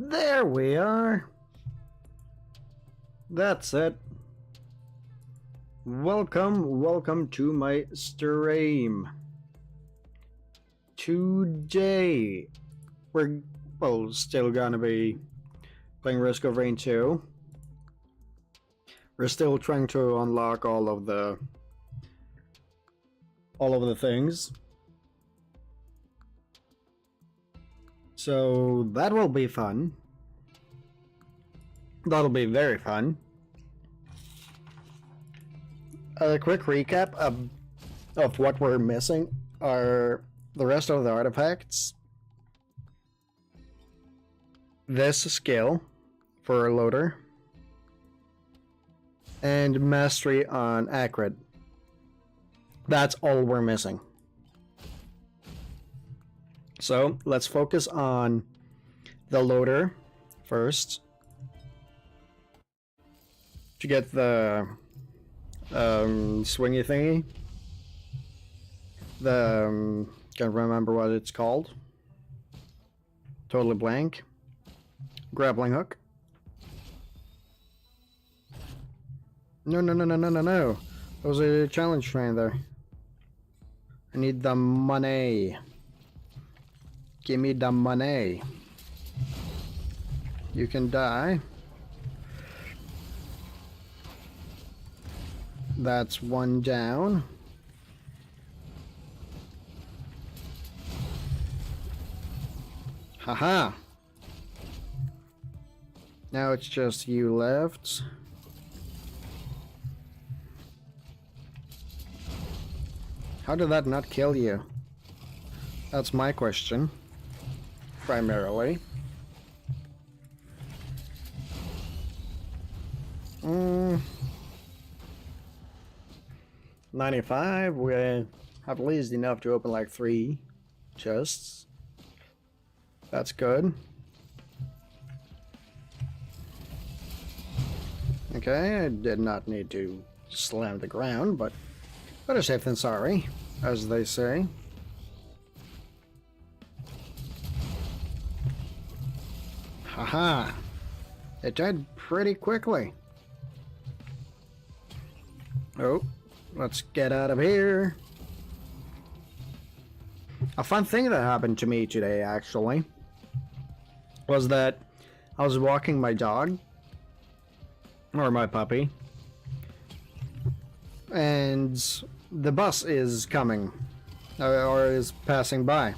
There we are. That's it. Welcome to my stream. Today, we're, still gonna be playing Risk of Rain 2. We're still trying to unlock all of the things. So that will be fun. That'll be very fun. A quick recap of what we're missing are the rest of the artifacts, this skill for a loader, and mastery on Acrid. That's all we're missing. So let's focus on the loader first to get the swingy thingy. Can't remember what it's called. Totally blank. Grappling hook. No. There was a challenge train there. I need the money. Give me the money. You can die. That's one down. Haha. Now it's just you left. How did that not kill you? That's my question. Primarily. 95, we have at least enough to open like 3 chests. That's good. Okay, I did not need to slam the ground, but better safe than sorry, as they say. Haha! It died pretty quickly. Oh, let's get out of here. A fun thing that happened to me today, actually, was that I was walking my dog, or my puppy, and the bus is coming, or is passing by,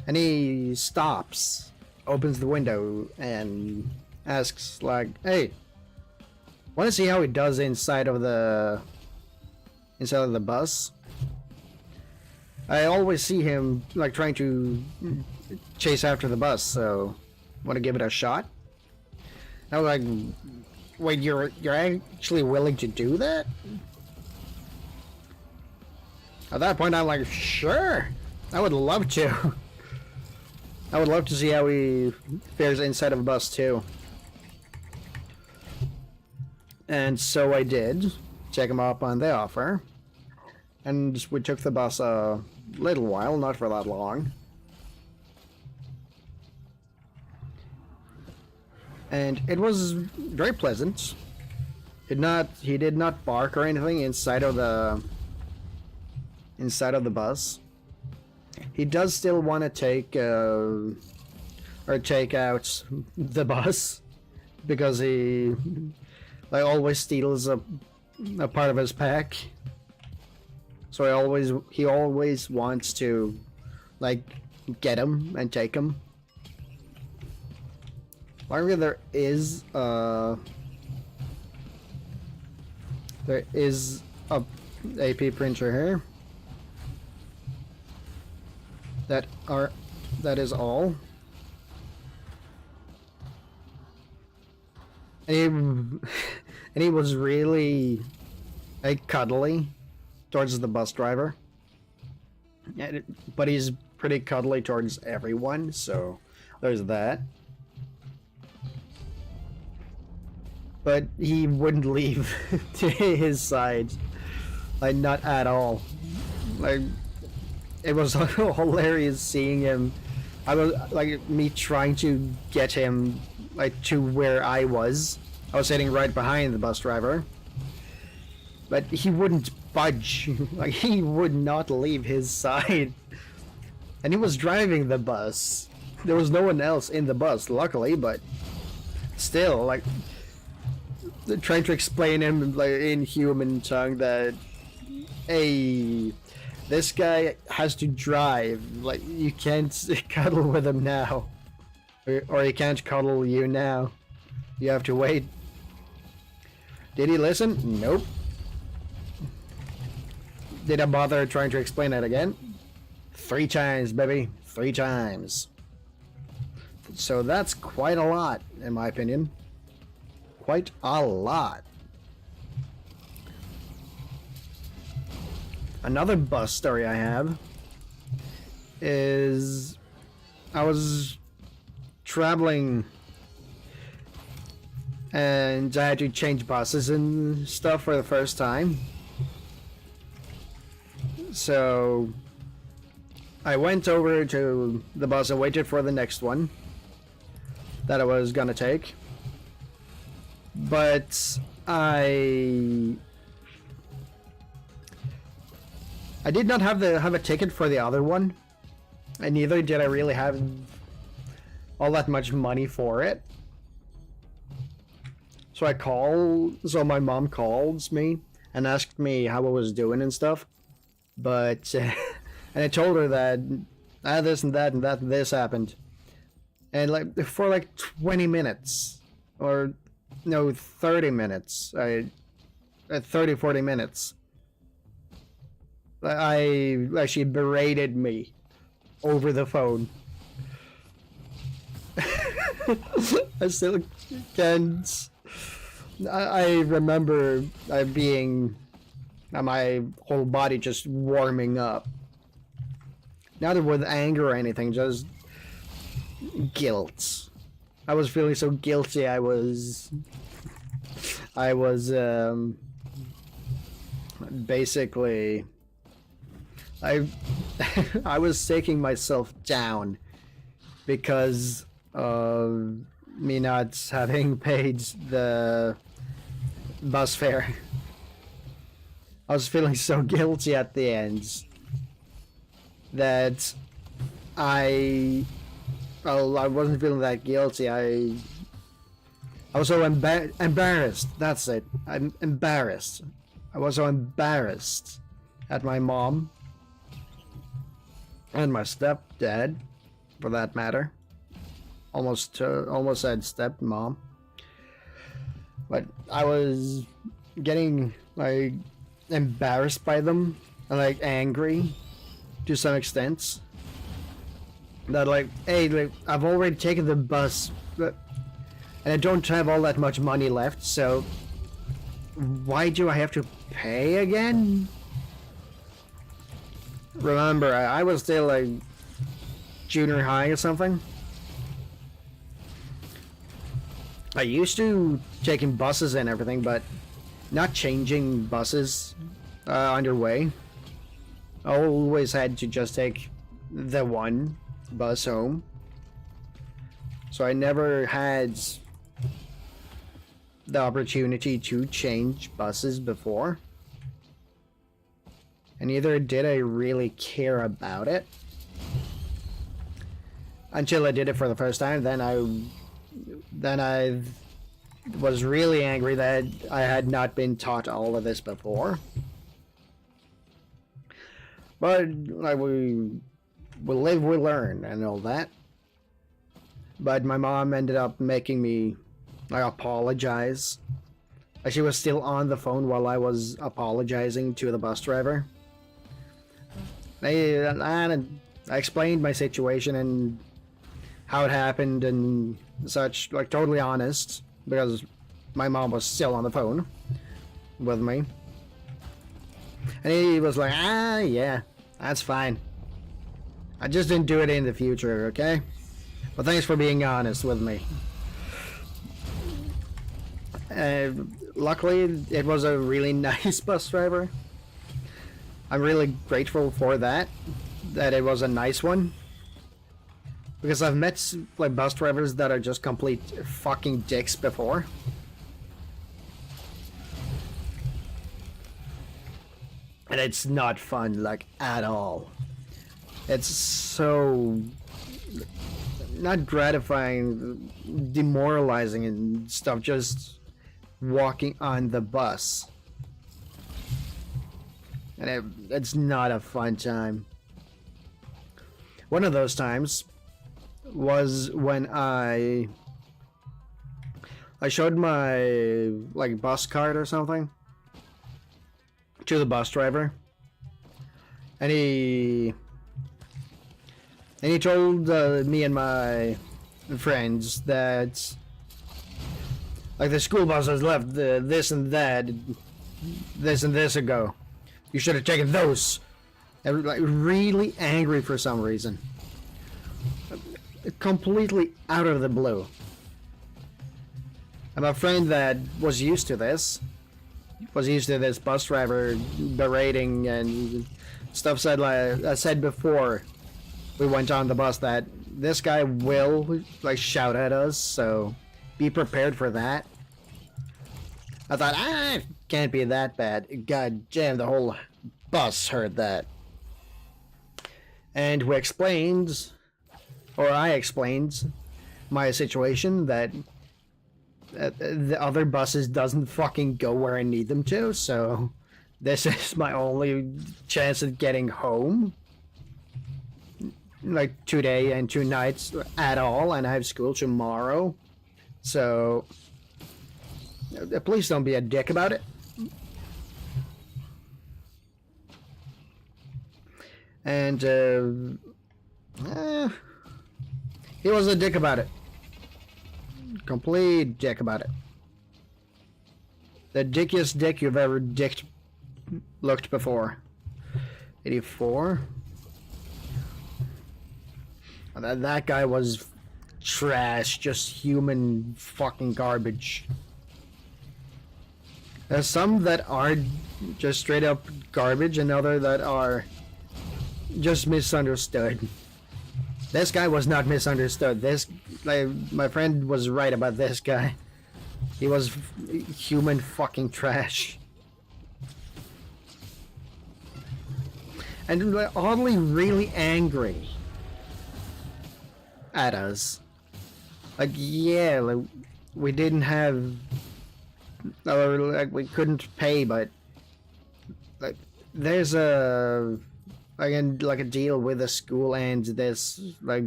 and he stops, opens the window, and asks like, "Hey, want to see how it does inside of the bus?" I always see him like trying to chase after the bus, so want to give it a shot. I was like, "Wait, you're actually willing to do that?" At that point, I'm like, "Sure, I would love to." I would love to see how he fares inside of a bus too. And so I did check him up on the offer, and we took the bus a little while, not for that long. And it was very pleasant. He did not bark or anything inside of the bus. He does still want to take out the bus because he like always steals a part of his pack. So he always wants to like get him and take him. Luckily there is a AP printer here. That is all. And he was really like cuddly towards the bus driver, but he's pretty cuddly towards everyone, so there's that. But he wouldn't leave to his side, like not at all. Like it was hilarious seeing him I was like me trying to get him like to where I was. I was sitting right behind the bus driver, but he wouldn't budge. Like he would not leave his side, and he was driving the bus. There was no one else in the bus, luckily, but still, like trying to explain him like in human tongue that, hey, this guy has to drive. Like you can't cuddle with him now, or he can't cuddle you now. You have to wait. Did he listen? Nope. Did I bother trying to explain it again? 3 times, baby. 3 times. So that's quite a lot, in my opinion. Quite a lot. Another bus story I have is I was traveling and I had to change buses and stuff for the first time. So I went over to the bus and waited for the next one that I was gonna take. But I did not have a ticket for the other one, and neither did I really have all that much money for it. So my mom calls me and asked me how I was doing and stuff. But and I told her that this and that and that and this happened. And like for like 20 minutes or no 30 minutes, 40 minutes. She berated me over the phone. I still can't. I remember being my whole body just warming up. Not with anger or anything, just guilt. I was feeling so guilty. I was basically I was taking myself down because of me not having paid the bus fare. I was feeling so guilty at the end that I wasn't feeling that guilty. I was so embarrassed. That's it. I'm embarrassed. I was so embarrassed at my mom and my stepdad, for that matter. Almost said stepmom. But I was getting like embarrassed by them and like angry to some extent. That like, hey, like, I've already taken the bus, and I don't have all that much money left, so why do I have to pay again? Remember, I was still like junior high or something. I used to taking buses and everything, but not changing buses on your way. I always had to just take the one bus home. So I never had the opportunity to change buses before. And neither did I really care about it. Until I did it for the first time, then I was really angry that I had not been taught all of this before. But like we live, we learn, and all that. But my mom ended up making me like apologize. Like, she was still on the phone while I was apologizing to the bus driver. I explained my situation and how it happened and such, like totally honest, because my mom was still on the phone with me. And he was like, yeah, that's fine. I just didn't do it in the future, okay? But thanks for being honest with me. Luckily, it was a really nice bus driver. I'm really grateful for that it was a nice one. because I've met like bus drivers that are just complete fucking dicks before. And it's not fun, like, at all. It's so not gratifying, demoralizing and stuff, just walking on the bus. And it's not a fun time. One of those times was when I showed my like bus card or something to the bus driver, and he told me and my friends that like the school bus has left this and that, this and this ago. You should have taken those. And like really angry for some reason, completely out of the blue. And my friend that was used to this bus driver berating and stuff, said, like I said before we went on the bus, that this guy will like shout at us, so be prepared for that. I thought, can't be that bad. God damn, the whole bus heard that. And we explained, or I explained my situation, that the other buses doesn't fucking go where I need them to, so this is my only chance at getting home. Like today and 2 nights at all, and I have school tomorrow. So please don't be a dick about it. And he was a dick about it. Complete dick about it. The dickiest dick you've ever looked before. 84. That guy was trash, just human fucking garbage. There's some that are just straight up garbage, and other that are just misunderstood. This guy was not misunderstood. This, like, my friend was right about this guy. He was human fucking trash. And oddly really angry at us. Like, yeah, like, we didn't have, or like we couldn't pay, but like there's a like a deal with the school and this like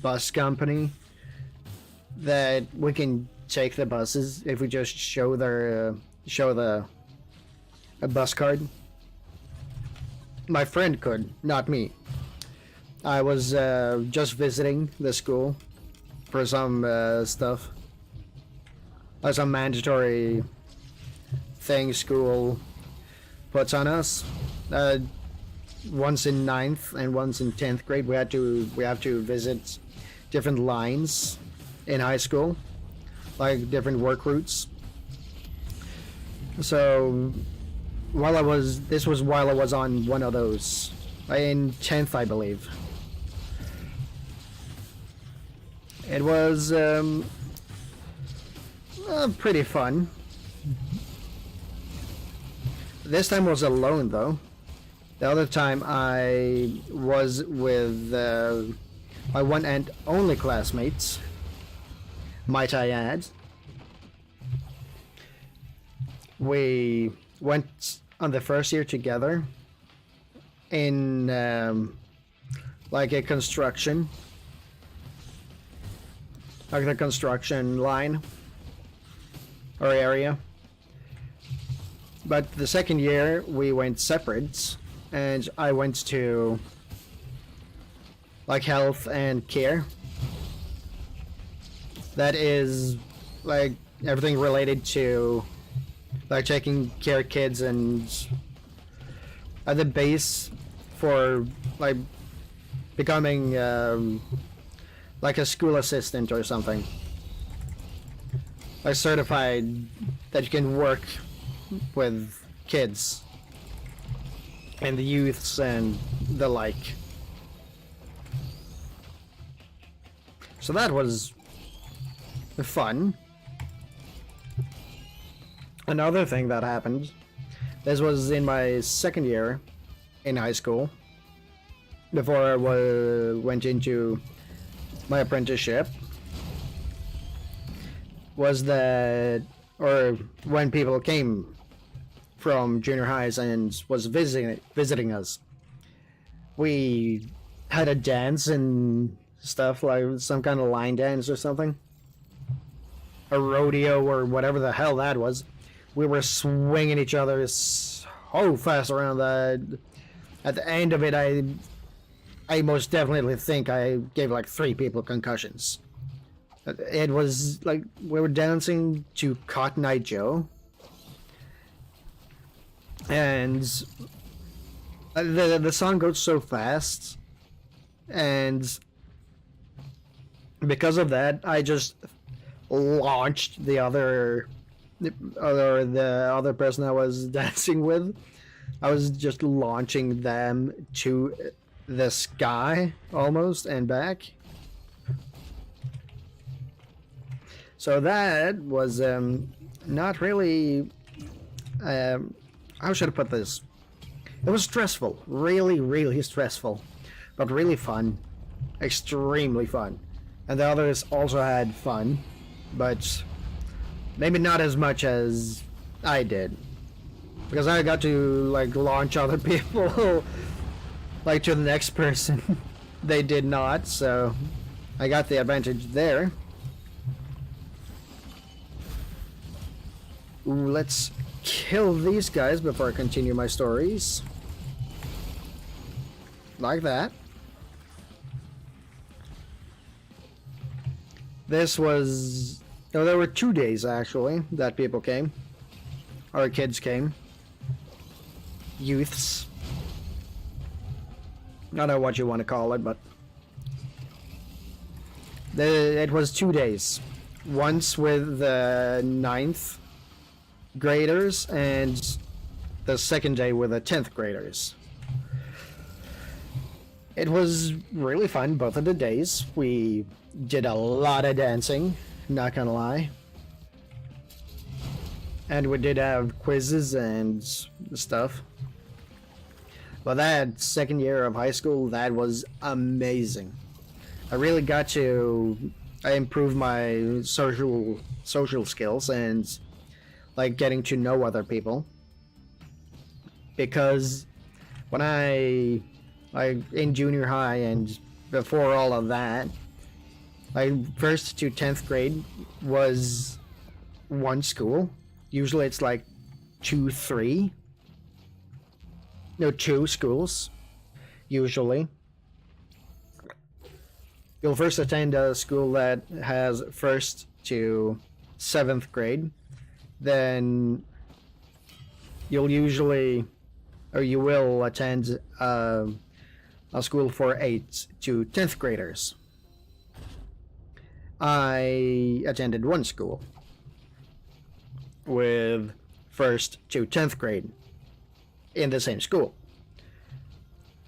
bus company that we can take the buses if we just show the a bus card. My friend could, not me. I was just visiting the school for some stuff. Some mandatory thing school puts on us. Once in 9th and once in 10th grade, we have to visit different lines in high school, like different work routes. So this was while I was on one of those, in 10th, I believe. It was pretty fun. This time was alone though. The other time I was with my one and only classmates, might I add. We went on the first year together in like a construction, like the construction line or area. But the second year we went separate, and I went to like health and care. That is like everything related to like taking care of kids, and at the base for like becoming like a school assistant or something, like certified that you can work with kids and the youths and the like. So that was fun. Another thing that happened, this was in my second year in high school, before I went into my apprenticeship, was that, or when people came from junior highs and was visiting us, we had a dance and stuff, like some kind of line dance or something, a rodeo or whatever the hell that was. We were swinging each other so fast around that at the end of it, I most definitely think I gave like 3 people concussions. It was like we were dancing to Cotton Eye Joe, and the song goes so fast, and because of that, I just launched the other person I was dancing with. I was just launching them to the sky almost and back. So that was not really, how should I put this? It was stressful, really stressful, but really fun, extremely fun. And the others also had fun, but maybe not as much as I did, because I got to like launch other people like to the next person. They did not, so I got the advantage there. Ooh, let's kill these guys before I continue my stories. Like that. This was... No, there were 2 days actually that people came. Or kids came. Youths. I don't know what you want to call it, but... It was 2 days. Once with the 9th graders and the second day with the 10th graders. It was really fun both of the days. We did a lot of dancing, not gonna lie. And we did have quizzes and stuff. But that second year of high school, that was amazing. I really got to improve my social skills and like getting to know other people, because when I like in junior high and before all of that, like 1st to 10th grade was one school. Usually it's like 2 schools usually. You'll first attend a school that has 1st to 7th grade. Then you will attend a school for 8th to 10th graders. I attended one school with 1st to 10th grade in the same school.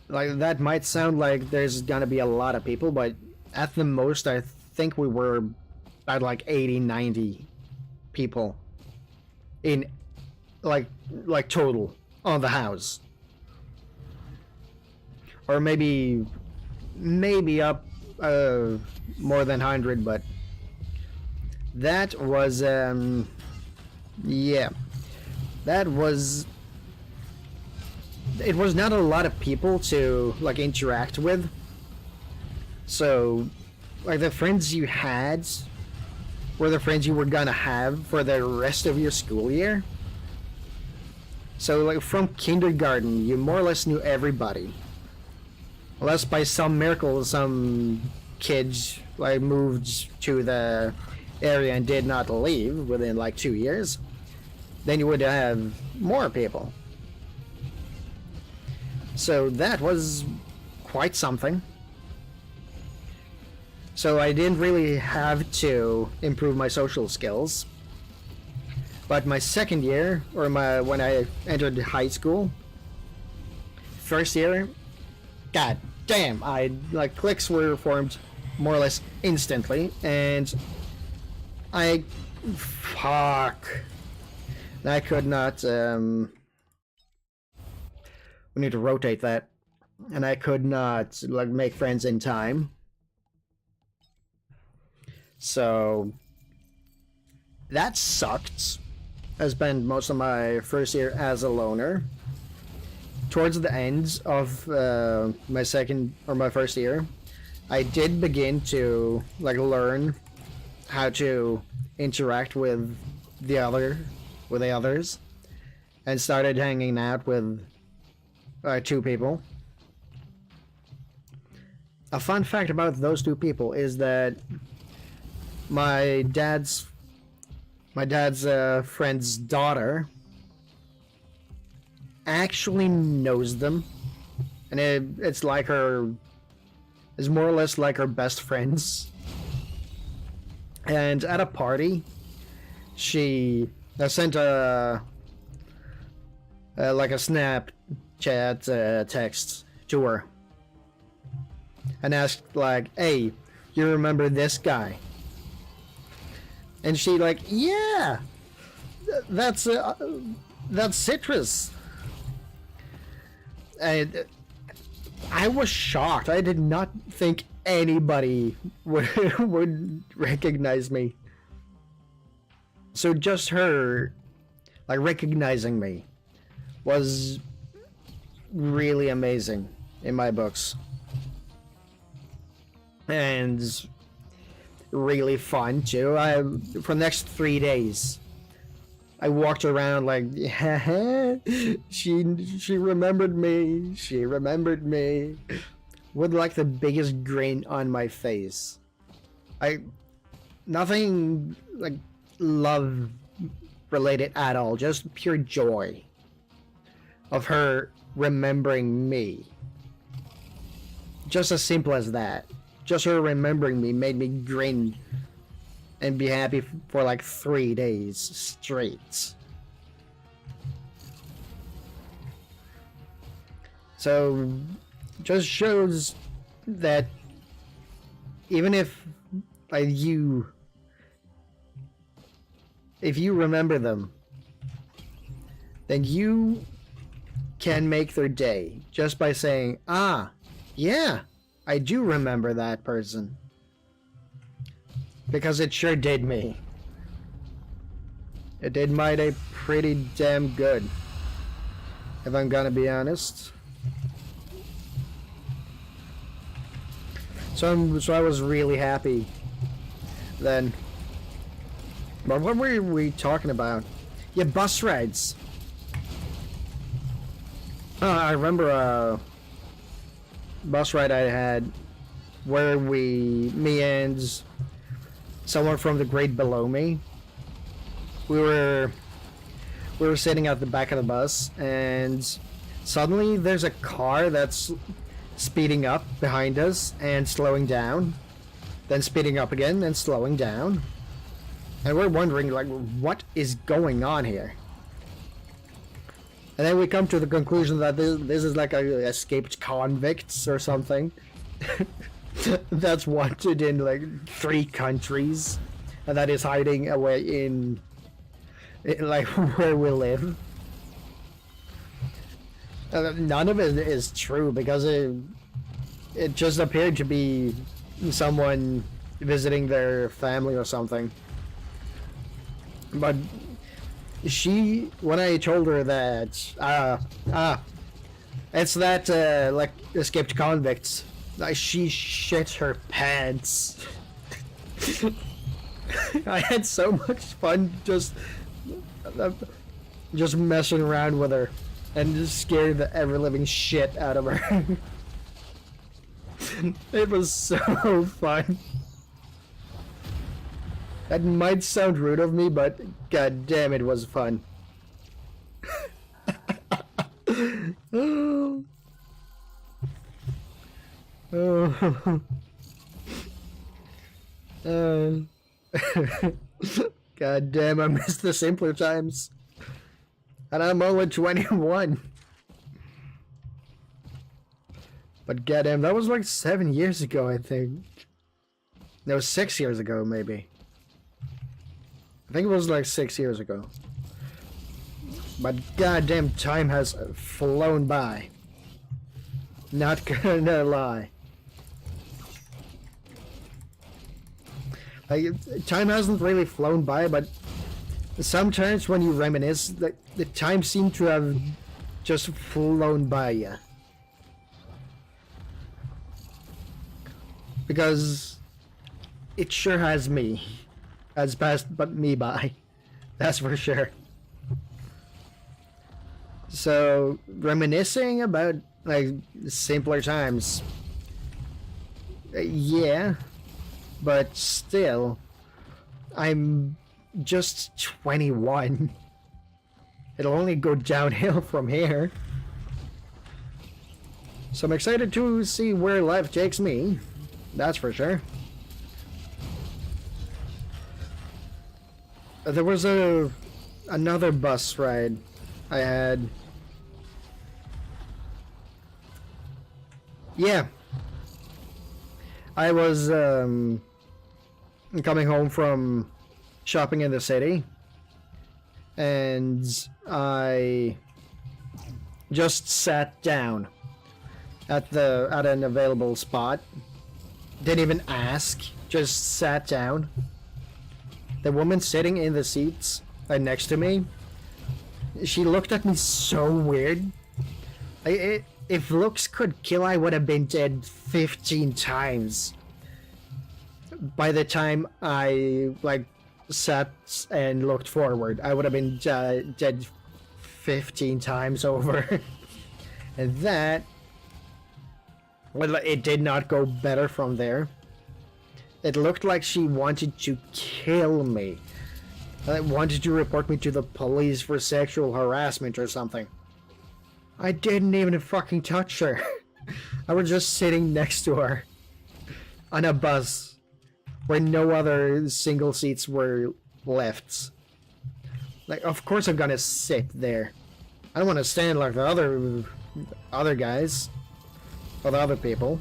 Like, that might sound like there's gonna be a lot of people, but at the most I think we were at like 80-90 people in like total on the house, or maybe up more than 100, but that was yeah, that was, it was not a lot of people to like interact with. So like the friends you had were the friends you were gonna have for the rest of your school year. So like from kindergarten, you more or less knew everybody. Unless by some miracle some kids like moved to the area and did not leave within like 2 years, then you would have more people. So that was quite something. So I didn't really have to improve my social skills. But my second year, or when I entered high school, first year, god damn, cliques were formed more or less instantly, and I... Fuck. I could not, we need to rotate that. And I could not, like, make friends in time. So... that sucked. I spent most of my first year as a loner. Towards the end of my first year, I did begin to like learn how to interact with the others, and started hanging out with two people. A fun fact about those two people is that my dad's friend's daughter actually knows them, and it's like it's more or less like her best friends. And at a party, I sent like a Snapchat text to her and asked like, "Hey, you remember this guy?" And she like, "Yeah, that's Citrus." And I was shocked. I did not think anybody would recognize me. So just her, like, recognizing me was really amazing in my books. And really fun, too. For the next 3 days, I walked around like, she remembered me. She remembered me. With like the biggest grin on my face. Nothing like love related at all. Just pure joy of her remembering me. Just as simple as that. Just her remembering me made me grin and be happy for like 3 days straight. So, just shows that even if if you remember them, then you can make their day just by saying, "Ah, yeah, I do remember that person." Because it sure did me. It did my day pretty damn good, if I'm gonna be honest. So I was really happy then. But what were we talking about? Yeah, bus rides. I remember a bus ride I had where me and someone from the grade below me, we were sitting at the back of the bus, and suddenly there's a car that's speeding up behind us and slowing down, then speeding up again and slowing down, and we're wondering like, what is going on here? And then we come to the conclusion that this is like a escaped convicts or something that's wanted in like 3 countries, and that is hiding away in like where we live. None of it is true, because it just appeared to be someone visiting their family or something. But when I told her that it's that like escaped convicts, like, she shit her pants. I had so much fun just messing around with her and just scared the ever-living shit out of her. It was so fun. That might sound rude of me, but god damn, it was fun. Oh. Oh. God damn, I miss the simpler times. And I'm only 21. But goddamn, that was like 7 years ago, I think. No, 6 years ago, maybe. I think it was like 6 years ago. But goddamn, time has flown by. Not gonna lie. Like, time hasn't really flown by, but sometimes when you reminisce, the time seems to have just flown by you. Because it sure has me. Has passed but me by. That's for sure. So, reminiscing about, like, simpler times. Yeah. But still, I'm just 21. It'll only go downhill from here. So I'm excited to see where life takes me. That's for sure. There was another bus ride I had. Yeah. I was coming home from shopping in the city, and I just sat down at an available spot. Didn't even ask, just sat down. The woman sitting in the seats right next to me, she looked at me so weird. If looks could kill, I would have been dead 15 times. By the time I, like, sat and looked forward, I would have been dead 15 times over. And that, well, it did not go better from there. It looked like she wanted to kill me. Wanted to report me to the police for sexual harassment or something. I didn't even fucking touch her. I was just sitting next to her on a bus where no other single seats were left. Like, of course I'm gonna sit there. I don't want to stand like the other guys or the other people.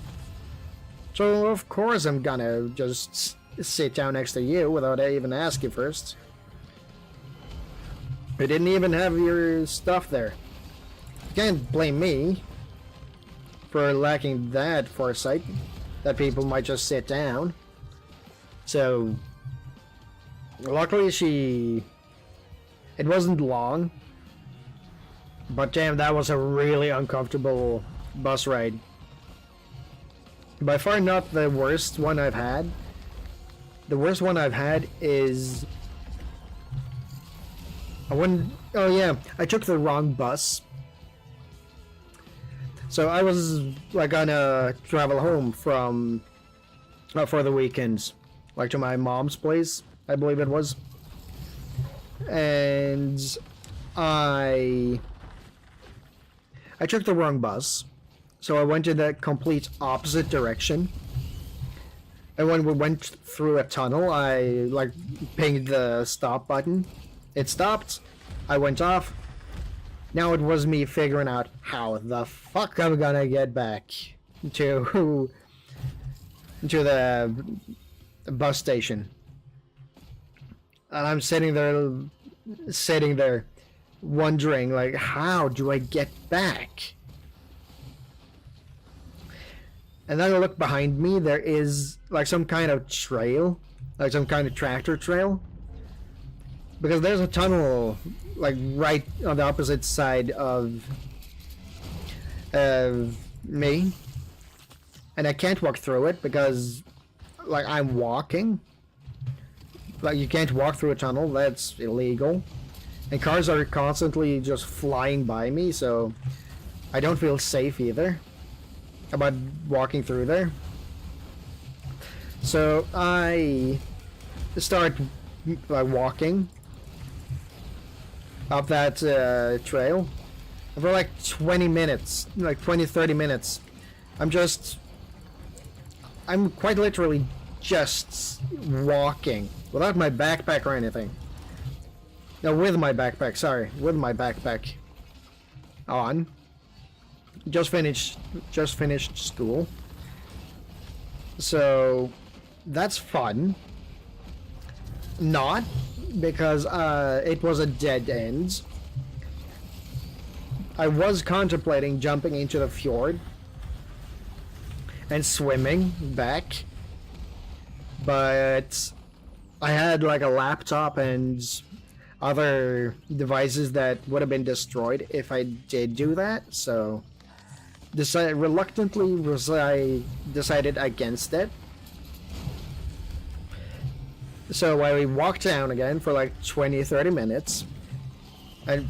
So of course I'm gonna just sit down next to you without even asking first. You didn't even have your stuff there. You can't blame me for lacking that foresight, that people might just sit down. So, luckily it wasn't long, but damn, that was a really uncomfortable bus ride. By far not the worst one I've had. The worst one I've had is... oh yeah, I took the wrong bus. So I was like gonna travel home from for the weekends, like to my mom's place, I believe it was. And I took the wrong bus. So I went in the complete opposite direction. And when we went through a tunnel, I like pinged the stop button. It stopped. I went off. Now it was me figuring out how the fuck I'm gonna get back to the bus station. And I'm sitting there, wondering, like, how do I get back? And then I look behind me, there is like some kind of trail, like some kind of tractor trail. Because there's a tunnel like right on the opposite side of me. And I can't walk through it because like I'm walking. Like you can't walk through a tunnel, that's illegal. And cars are constantly just flying by me, so I don't feel safe either about walking through there. So I start walking up that trail. And for like 20 minutes, like 20-30 minutes, I'm quite literally just walking without my backpack or anything. No, with my backpack, sorry, with my backpack on. Just finished school. So that's fun. Not because it was a dead end. I was contemplating jumping into the fjord and swimming back, but I had like a laptop and other devices that would have been destroyed if I did do that, so reluctantly I decided against it. So I walked down again for like 20-30 minutes, and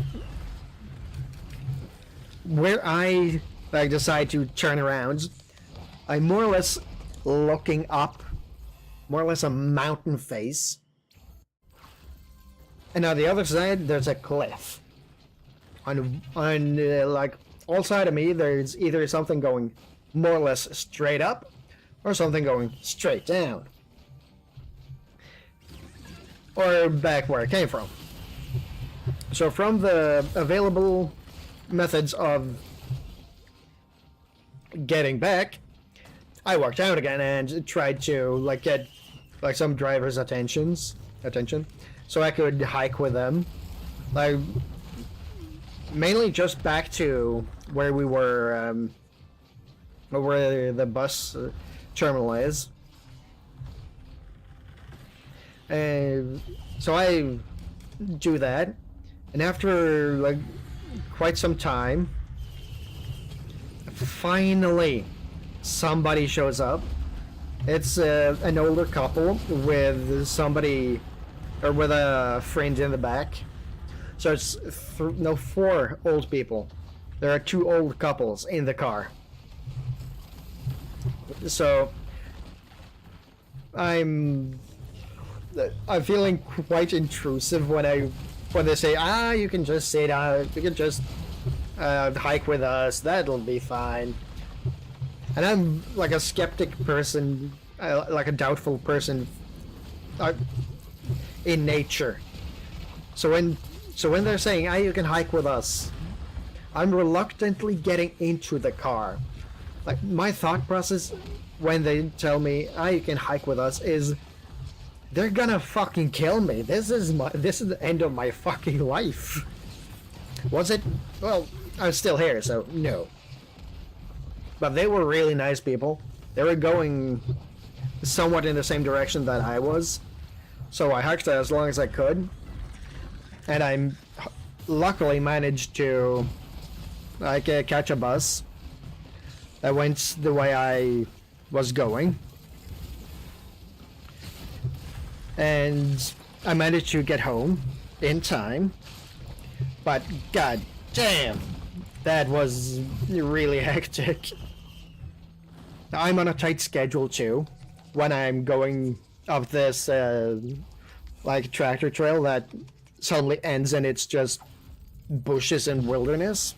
where I like decide to turn around, I'm more or less looking up, more or less a mountain face, and on the other side there's a cliff. On like all side of me, there's either something going more or less straight up, or something going straight down, or back where I came from. So from the available methods of getting back, I walked out again and tried to like get like some driver's attention, so I could hike with them. Like mainly just back to where we were, where the bus terminal is. And so I do that, and after like quite some time, finally somebody shows up. It's an older couple with somebody, or with a friend in the back. So it's no, 4 old people. There are 2 old couples in the car. So I'm feeling quite intrusive when they say, you can just sit down, you can just hike with us, that'll be fine. And I'm like a skeptic person, like a doubtful person in nature. So when they're saying, you can hike with us, I'm reluctantly getting into the car. Like my thought process when they tell me, you can hike with us, is they're gonna fucking kill me. This is the end of my fucking life. Was it? Well, I'm still here, so no. But they were really nice people. They were going somewhat in the same direction that I was, so I hiked as long as I could, and I luckily managed to like catch a bus that went the way I was going. And I managed to get home in time, but god damn, that was really hectic. I'm on a tight schedule too when I'm going up this like tractor trail that suddenly ends and it's just bushes and wilderness.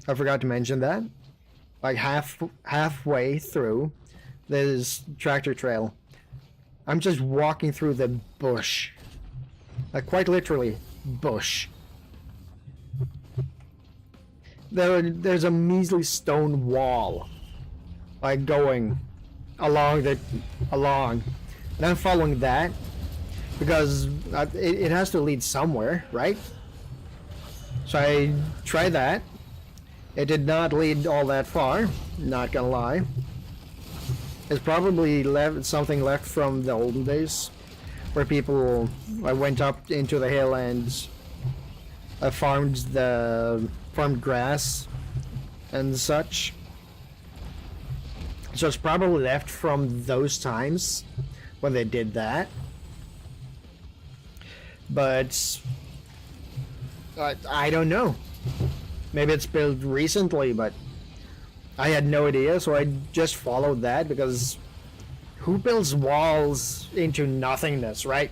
I forgot to mention that. Like halfway through this tractor trail, I'm just walking through the bush. Like quite literally, bush. There's a measly stone wall, like going along, and I'm following that because it has to lead somewhere, right? So I tried that. It did not lead all that far, not gonna lie. It's probably something left from the olden days, where people went up into the hill and farmed grass and such. So it's probably left from those times when they did that. But I don't know. Maybe it's built recently, but I had no idea, so I just followed that, because who builds walls into nothingness, right?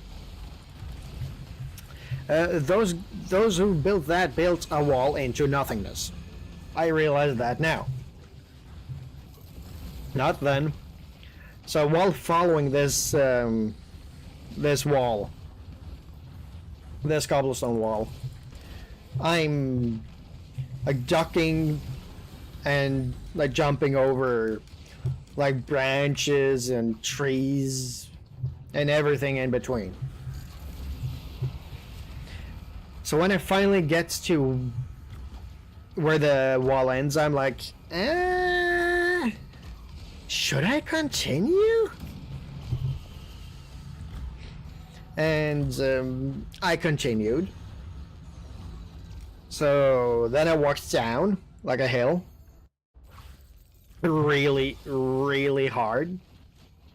Those who built that built a wall into nothingness. I realize that now. Not then. So while following this this wall, this cobblestone wall, I'm like ducking and like jumping over like branches and trees and everything in between. So when it finally gets to where the wall ends, I'm like, should I continue? And I continued. So then I walked down like a hill. Really, really hard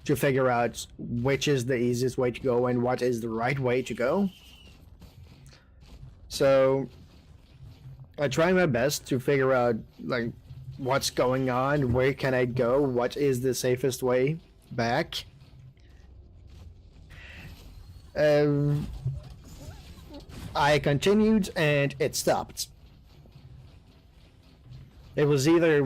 to figure out which is the easiest way to go and what is the right way to go. So I try my best to figure out like what's going on, where can I go, what is the safest way back. I continued and it stopped. It was either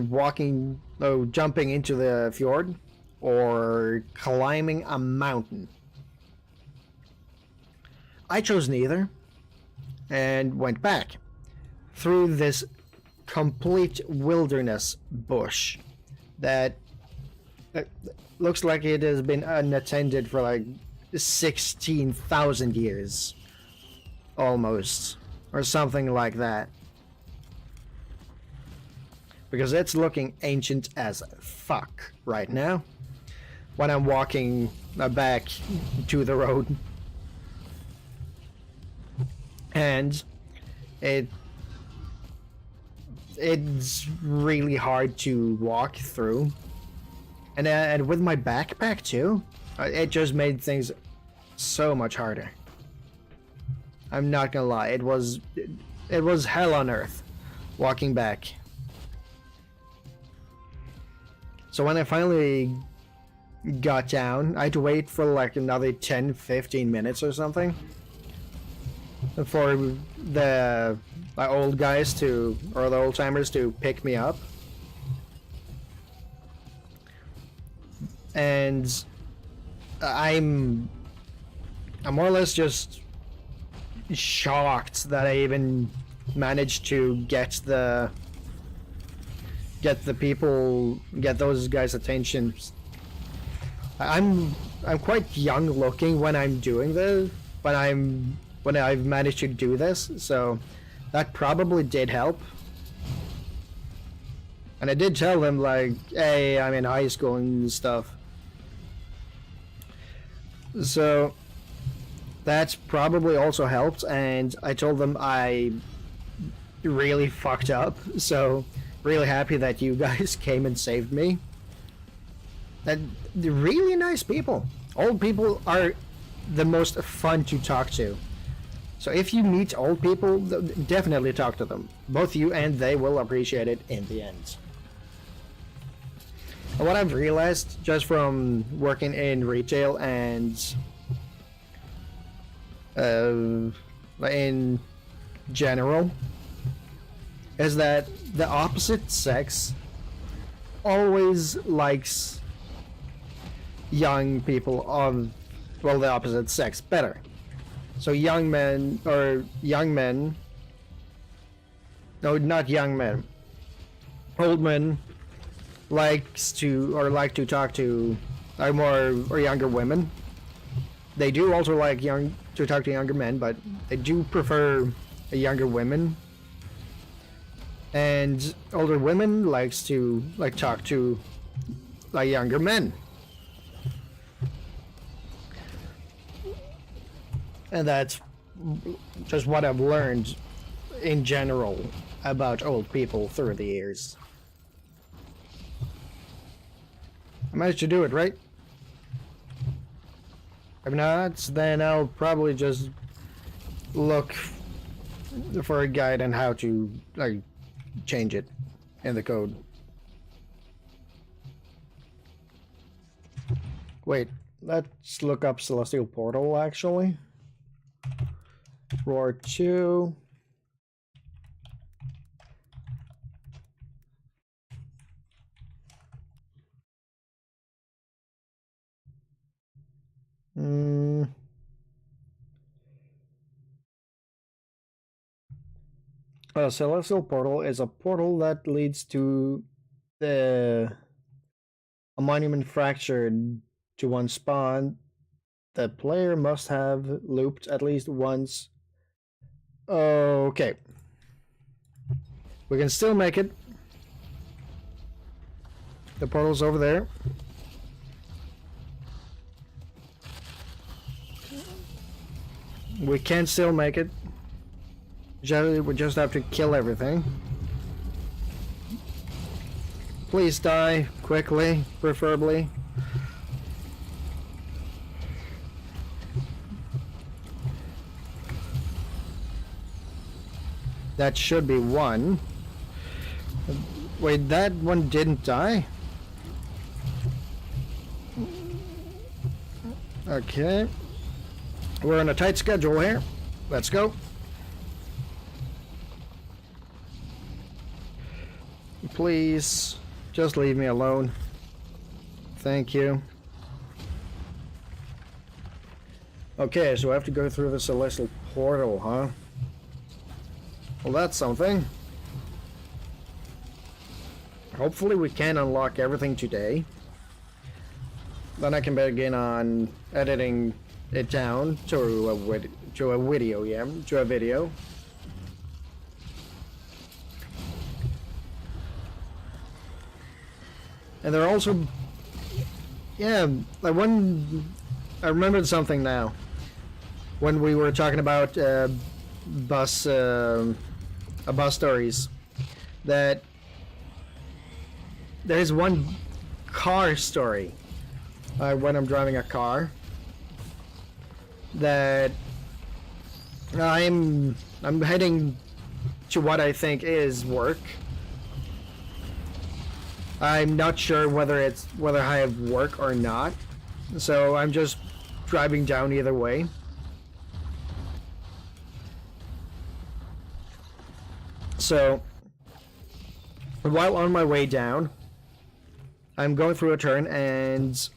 jumping into the fjord or climbing a mountain. I chose neither and went back through this complete wilderness bush that looks like it has been unattended for like 16,000 years almost, or something like that, because it's looking ancient as fuck right now when I'm walking back to the road. And it's really hard to walk through, and with my backpack too, it just made things so much harder. I'm not gonna lie, it was hell on earth walking back. So when I finally got down, I had to wait for like another 10-15 minutes or something for the old guys or the old timers to pick me up. And I'm more or less just shocked that I even managed to get those guys' attention. I'm quite young looking when I'm doing this, when I've managed to do this, so that probably did help. And I did tell them like, hey, I'm in high school and stuff. So that's probably also helped, and I told them I really fucked up, so really happy that you guys came and saved me. And they're really nice people. Old people are the most fun to talk to. So if you meet old people, definitely talk to them. Both you and they will appreciate it in the end. And what I've realized just from working in retail and in general is that the opposite sex always likes young people of, well, the opposite sex better. So young men, no, not young men, old men like to talk to younger women. They do also like to talk to younger men, but they do prefer younger women. And older women likes to talk to younger men. And that's just what I've learned in general about old people through the years. I managed to do it, right? If not, then I'll probably just look for a guide on how to change it in the code. Wait, let's look up Celestial Portal actually. Roar 2. A Celestial Portal is a portal that leads to the A monument fractured to one spawn. The player must have looped at least once. Okay. We can still make it. The portal's over there. We can still make it. We just have to kill everything. Please die quickly, preferably. That should be one. Wait, that one didn't die? Okay. We're on a tight schedule here. Let's go. Please, just leave me alone. Thank you. Okay, so I have to go through the celestial portal, huh? Well, that's something. Hopefully we can unlock everything today. Then I can begin on editing it down to a video, yeah, to a video. And there are also, yeah, like I remembered something now. When we were talking about bus stories, that there is one car story when I'm driving a car that I'm heading to what I think is work. I'm not sure whether I have work or not, so I'm just driving down either way. So while on my way down, I'm going through a turn and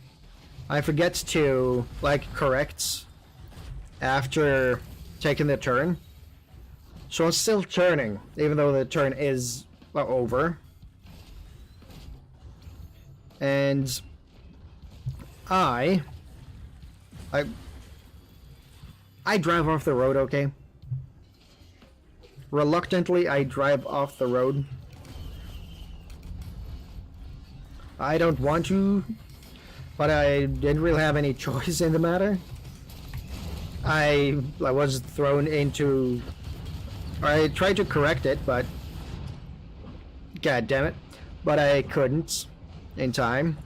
I forget to correct after taking the turn. So I'm still turning, even though the turn is over. And I drive off the road, okay? Reluctantly, I drive off the road. I don't want to, but I didn't really have any choice in the matter. I was thrown into... I tried to correct it, but... God damn it. But I couldn't in time.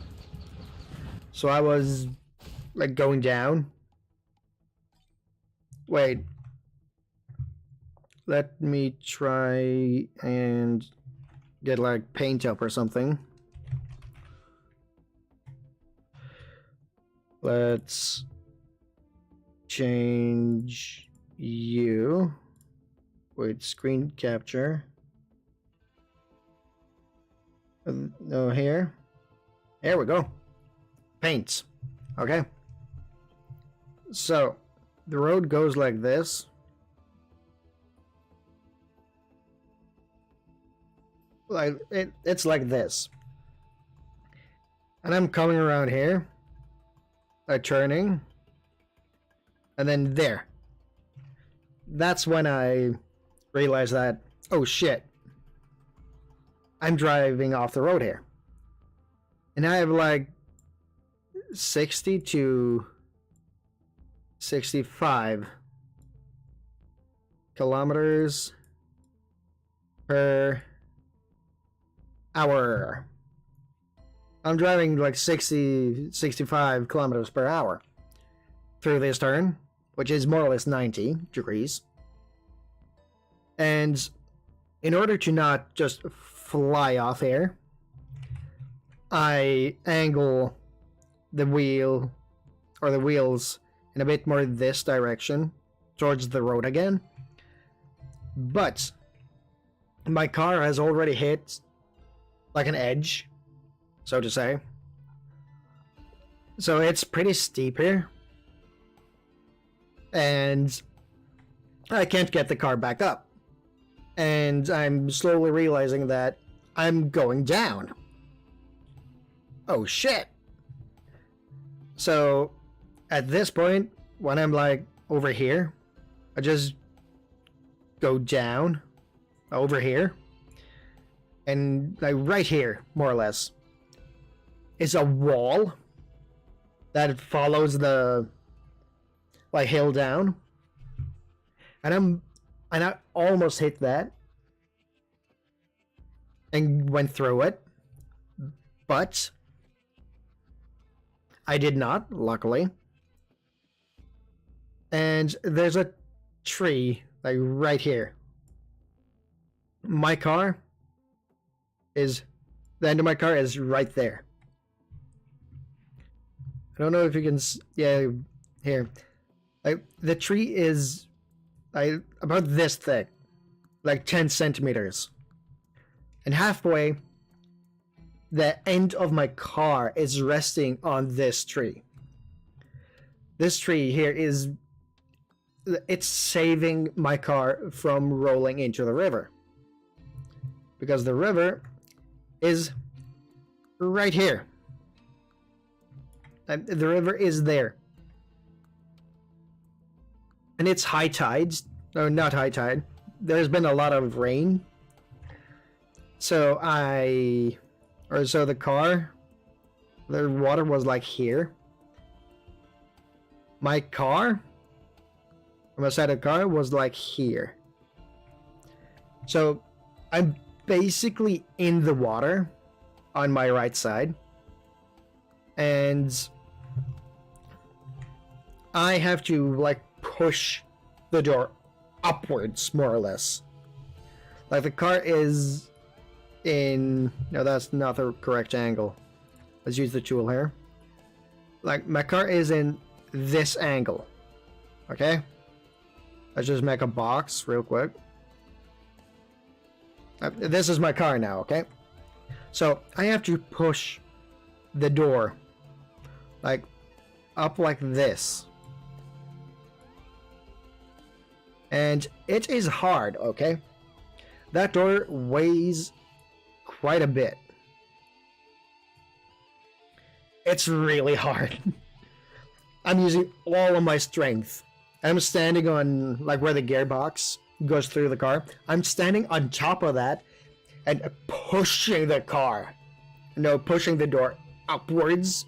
So I was, going down. Wait. Let me try and get, paint up or something. Let's change you. Wait, screen capture. No, here. There we go. Paints. Okay. So, the road goes like this. It's like this. And I'm coming around here. Turning. And then there. That's when I realized that, oh shit, I'm driving off the road here. And I have 60 to 65 kilometers per hour. I'm driving 65 kilometers per hour through this turn, which is more or less 90 degrees. And in order to not just fly off air, I angle the wheel or the wheels in a bit more this direction towards the road again. But my car has already hit an edge, so to say. So it's pretty steep here. And I can't get the car back up. And I'm slowly realizing that I'm going down. oh shit. So at this point, when I'm like over here, I just go down over here, and like right here, more or less, is a wall that follows the like hill down, and I almost hit that and went through it, but I did not, luckily. And there's a tree like right here. My car is the end of my car is right there. I don't know if you can, yeah, here. Like the tree is like about this thick, like 10 centimeters. And halfway, the end of my car is resting on this tree. This tree here it's saving my car from rolling into the river. Because the river is right here. And the river is there. And it's high tides. No, not high tide. There's been a lot of rain. So the car, the water was like here. My car, on my side of the car, was like here. So I'm basically in the water on my right side. And I have to like push the door upwards, more or less. Like the car is in, no, that's not the correct angle. Let's use the tool here. Like my car is in this angle. Okay? Let's just make a box real quick. This is my car now, okay? So I have to push the door like up like this. And it is hard, okay? That door weighs quite a bit. It's really hard. I'm using all of my strength. I'm standing on like where the gearbox goes through the car. I'm standing on top of that and pushing the car. No, pushing the door upwards,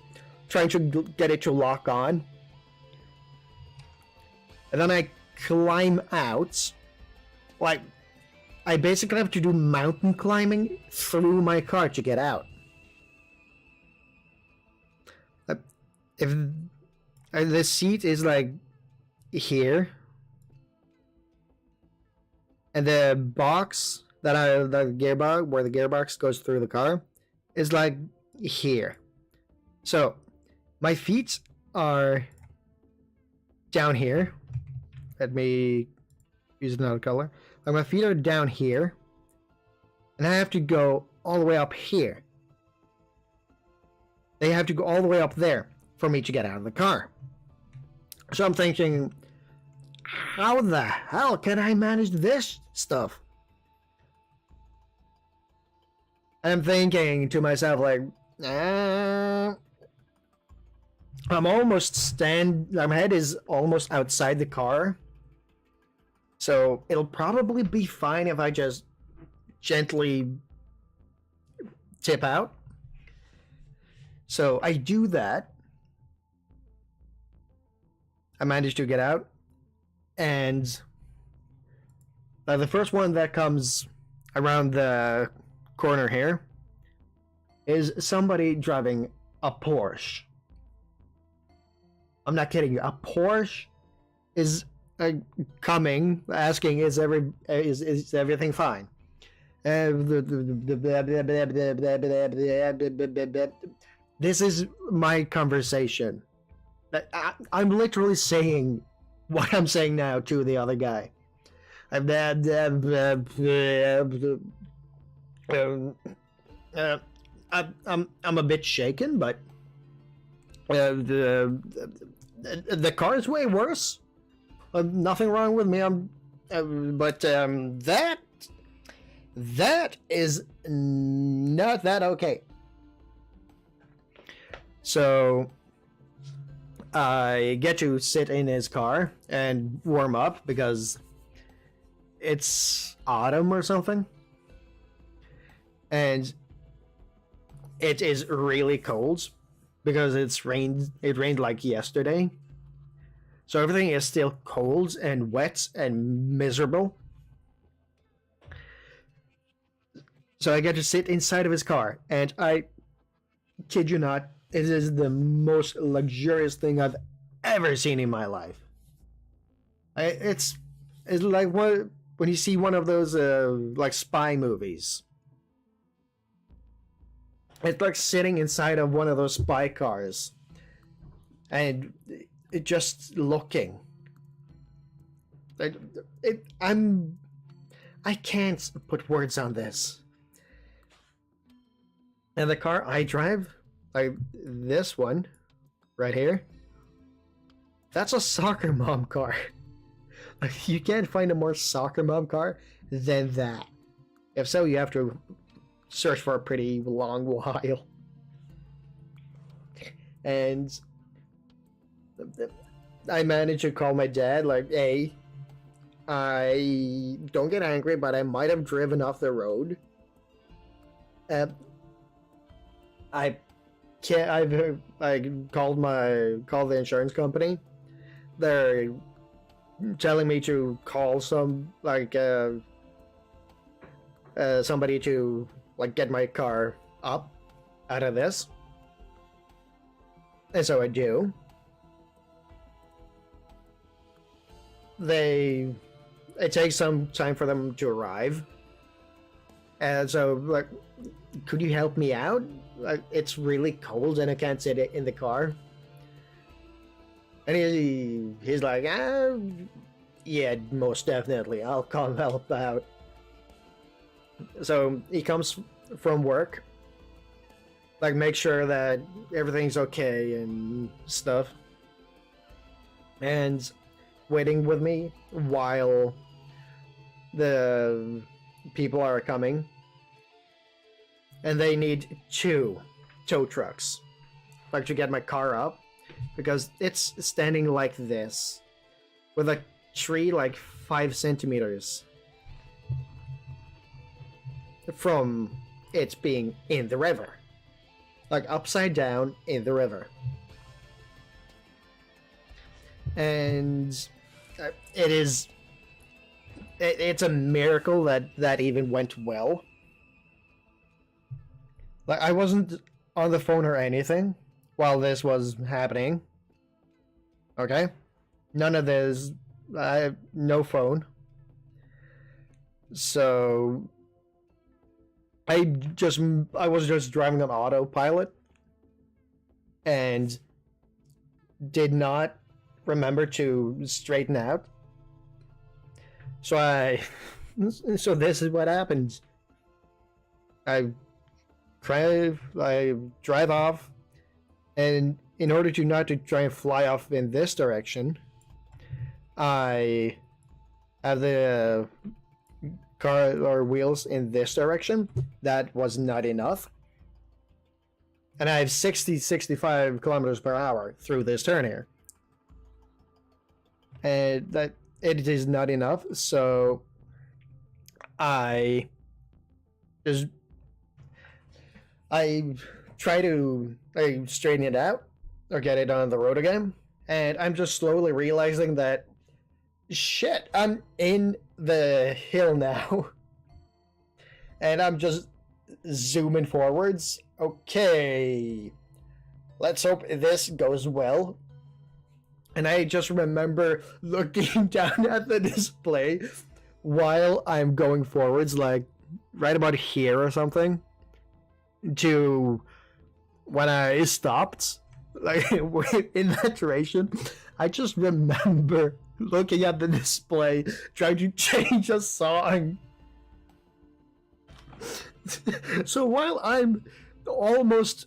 trying to get it to lock on. And then I climb out. Like, I basically have to do mountain climbing through my car to get out. If the seat is like here, and the box the gearbox, where the gearbox goes through the car, is like here. So my feet are down here. Let me use another color. Like my feet are down here, and I have to go all the way up here. They have to go all the way up there for me to get out of the car. So I'm thinking, how the hell can I manage this stuff? And I'm thinking to myself, like, I'm almost my head is almost outside the car. So it'll probably be fine if I just gently tip out. So I do that. I managed to get out. And the first one that comes around the corner here is somebody driving a Porsche. I'm not kidding you. A Porsche is coming, asking, is everything fine? This is my conversation. I'm literally saying what I'm saying now to the other guy. I'm a bit shaken, but the car is way worse. Nothing wrong with me. But that is not that okay. So I get to sit in his car and warm up because it's autumn or something. And it is really cold because it rained like yesterday. So everything is still cold and wet and miserable. So I get to sit inside of his car, and I kid you not, it is the most luxurious thing I've ever seen in my life. It's like when you see one of those like spy movies. It's like sitting inside of one of those spy cars, and just looking. I can't put words on this. And the car I drive, like this one, right here, that's a soccer mom car. Like, you can't find a more soccer mom car than that. If so, you have to search for a pretty long while. And I managed to call my dad, like, hey, I don't get angry, but I might have driven off the road. I called the insurance company. They're telling me to call somebody to like get my car up out of this. And so I do. It takes some time for them to arrive. And so, like, could you help me out? Like, it's really cold and I can't sit in the car. And he's like, yeah, most definitely. I'll come help out. So he comes from work, like, make sure that everything's okay and stuff, and waiting with me while the people are coming. And they need 2 tow trucks, like, to get my car up, because it's standing like this, with a tree like 5 centimeters from it being in the river, like upside down in the river. And it's a miracle that even went well. Like, I wasn't on the phone or anything while this was happening. Okay? None of this. No phone. So I was just driving on autopilot and did not remember to straighten out. So this is what happens. I drive off, and in order to not to try and fly off in this direction, I have the car or wheels in this direction. That was not enough. And I have 65 kilometers per hour through this turn here. And that it is not enough, so I try to straighten it out or get it on the road again, and I'm just slowly realizing that shit, I'm in the hill now. And I'm just zooming forwards. Okay, let's hope this goes well. And I just remember looking down at the display while I'm going forwards, like right about here or something, to when I stopped, like in that duration. I just remember looking at the display, trying to change a song. So while I'm almost,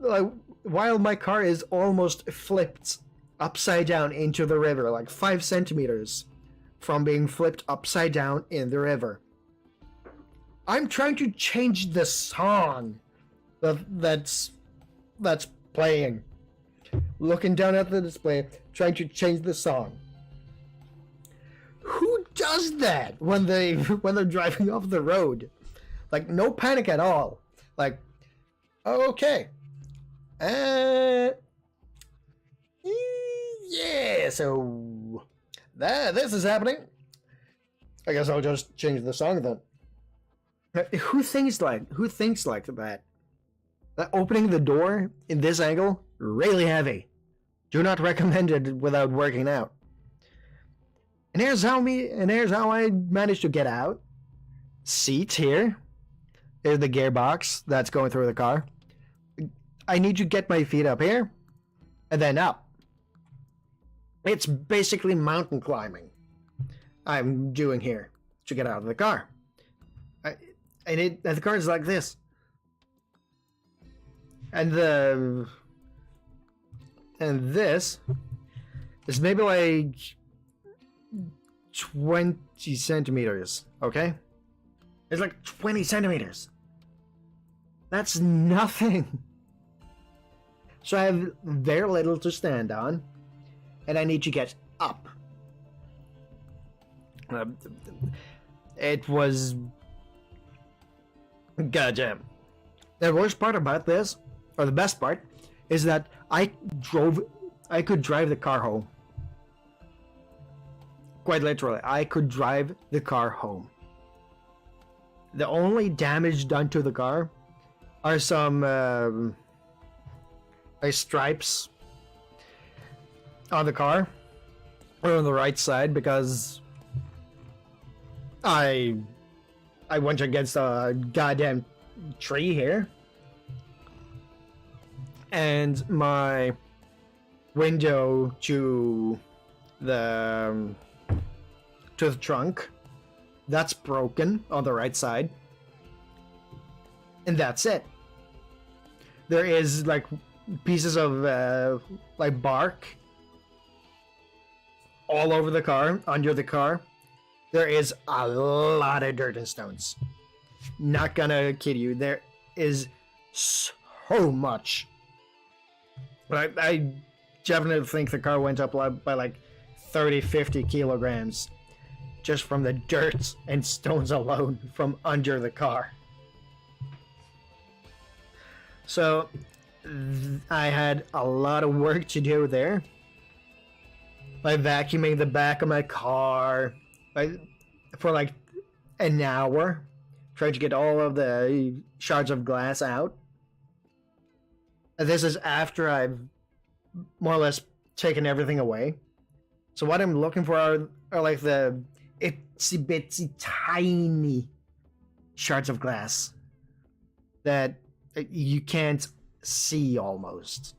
like, while my car is almost flipped upside down into the river, like 5 centimeters from being flipped upside down in the river, I'm trying to change the song that's playing, looking down at the display, trying to change the song. Who does that when they're driving off the road? Like, no panic at all. Like, okay, yeah, so this is happening. I guess I'll just change the song then. Who thinks like that? Opening the door in this angle, really heavy. Do not recommend it without working out. And here's how I managed to get out. Seat here. Here's the gearbox that's going through the car. I need to get my feet up here, and then up. It's basically mountain climbing I'm doing here to get out of the car. And the car is like this. And this is maybe like 20 centimeters, okay? It's like 20 centimeters. That's nothing. So I have very little to stand on, and I need to get up. It was goddamn. The worst part about this, or the best part, is that I could drive the car home. Quite literally, I could drive the car home. The only damage done to the car are some stripes on the car, or on the right side, because I went against a goddamn tree here, and my window to the trunk, that's broken on the right side, and that's it. There is like pieces of like bark all over the car, under the car. There is a lot of dirt and stones. Not gonna kid you, there is so much. But I definitely think the car went up by like 30-50 kilograms just from the dirt and stones alone from under the car. So I had a lot of work to do there. Like vacuuming the back of my car, like for like an hour, trying to get all of the shards of glass out. And this is after I've more or less taken everything away. So what I'm looking for are like the itsy bitsy tiny shards of glass that you can't see almost.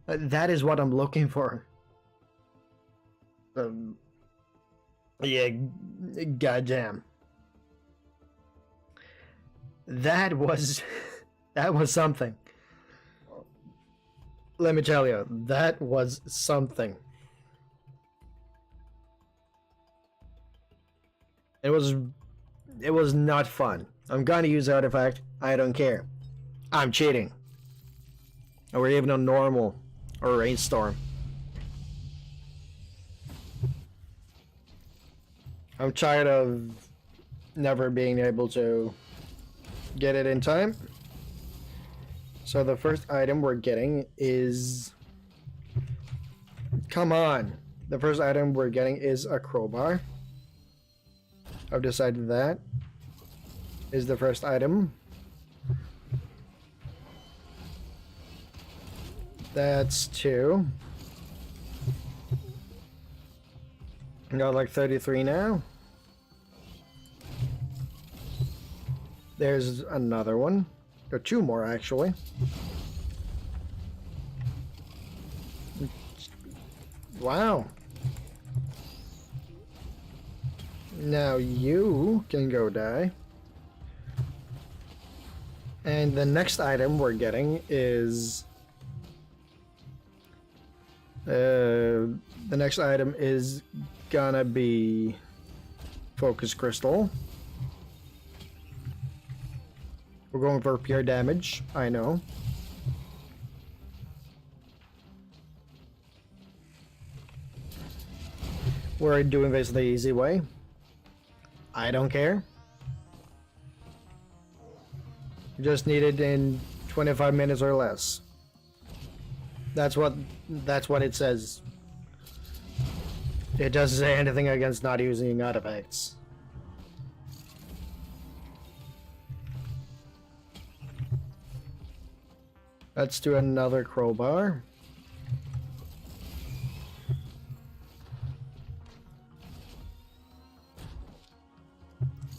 That is what I'm looking for. Yeah, goddamn. That was something. Let me tell you, that was something. It was not fun. I'm gonna use the artifact. I don't care. I'm cheating. Or even a normal or rainstorm. I'm tired of never being able to get it in time. So the first item we're getting is... Come on. The first item we're getting is a crowbar. I've decided that is the first item. That's 2. Got like 33 now. There's another one. There are 2 more actually. Wow. Now you can go die. And the next item we're getting is... the next item is gonna be focus crystal. We're going for pure damage, I know. We're doing this the easy way. I don't care. Just need it in 25 minutes or less. That's what it says. It doesn't say anything against not using artifacts. Let's do another crowbar.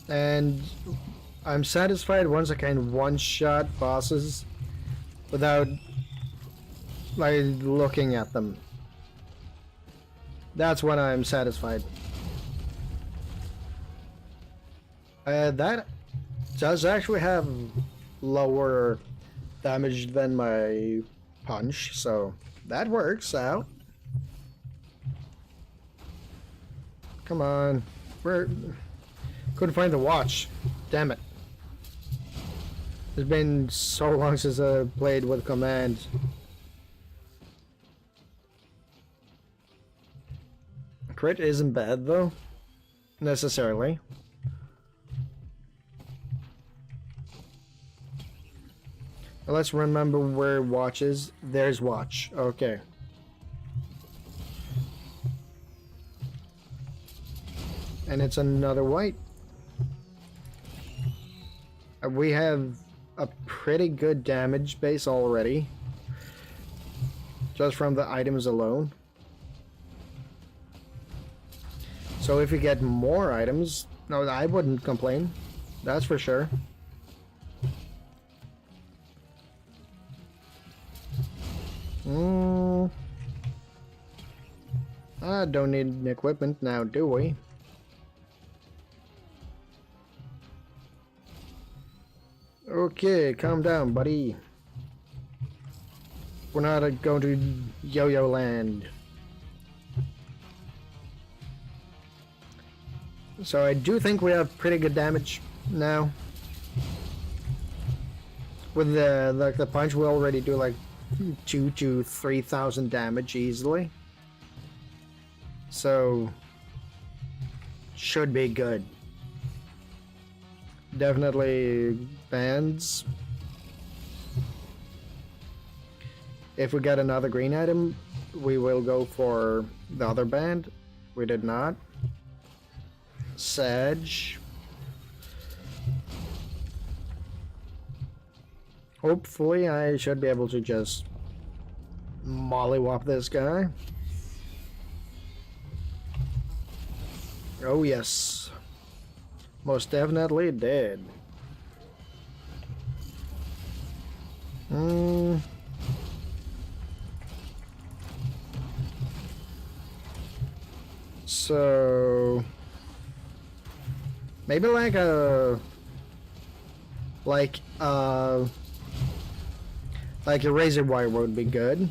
And I'm satisfied once I can one-shot bosses without like looking at them. That's when I'm satisfied. That does actually have lower damage than my punch, so that works out. Come on. Couldn't find the watch. Damn it. It's been so long since I played with command. Crit isn't bad though, necessarily. Let's remember where watch is. There's watch. Okay. And it's another white. We have a pretty good damage base already, just from the items alone. So if we get more items, no, I wouldn't complain. That's for sure. I don't need equipment now, do we? Okay, calm down, buddy. We're not going to yo-yo land. So I do think we have pretty good damage now. With the punch, we already do like 2,000 to 3,000 damage easily. So should be good. Definitely bands. If we get another green item, we will go for the other band. We did not. Sag. Hopefully I should be able to just mollywop this guy. Oh yes. Most definitely did. So maybe like a razor wire would be good.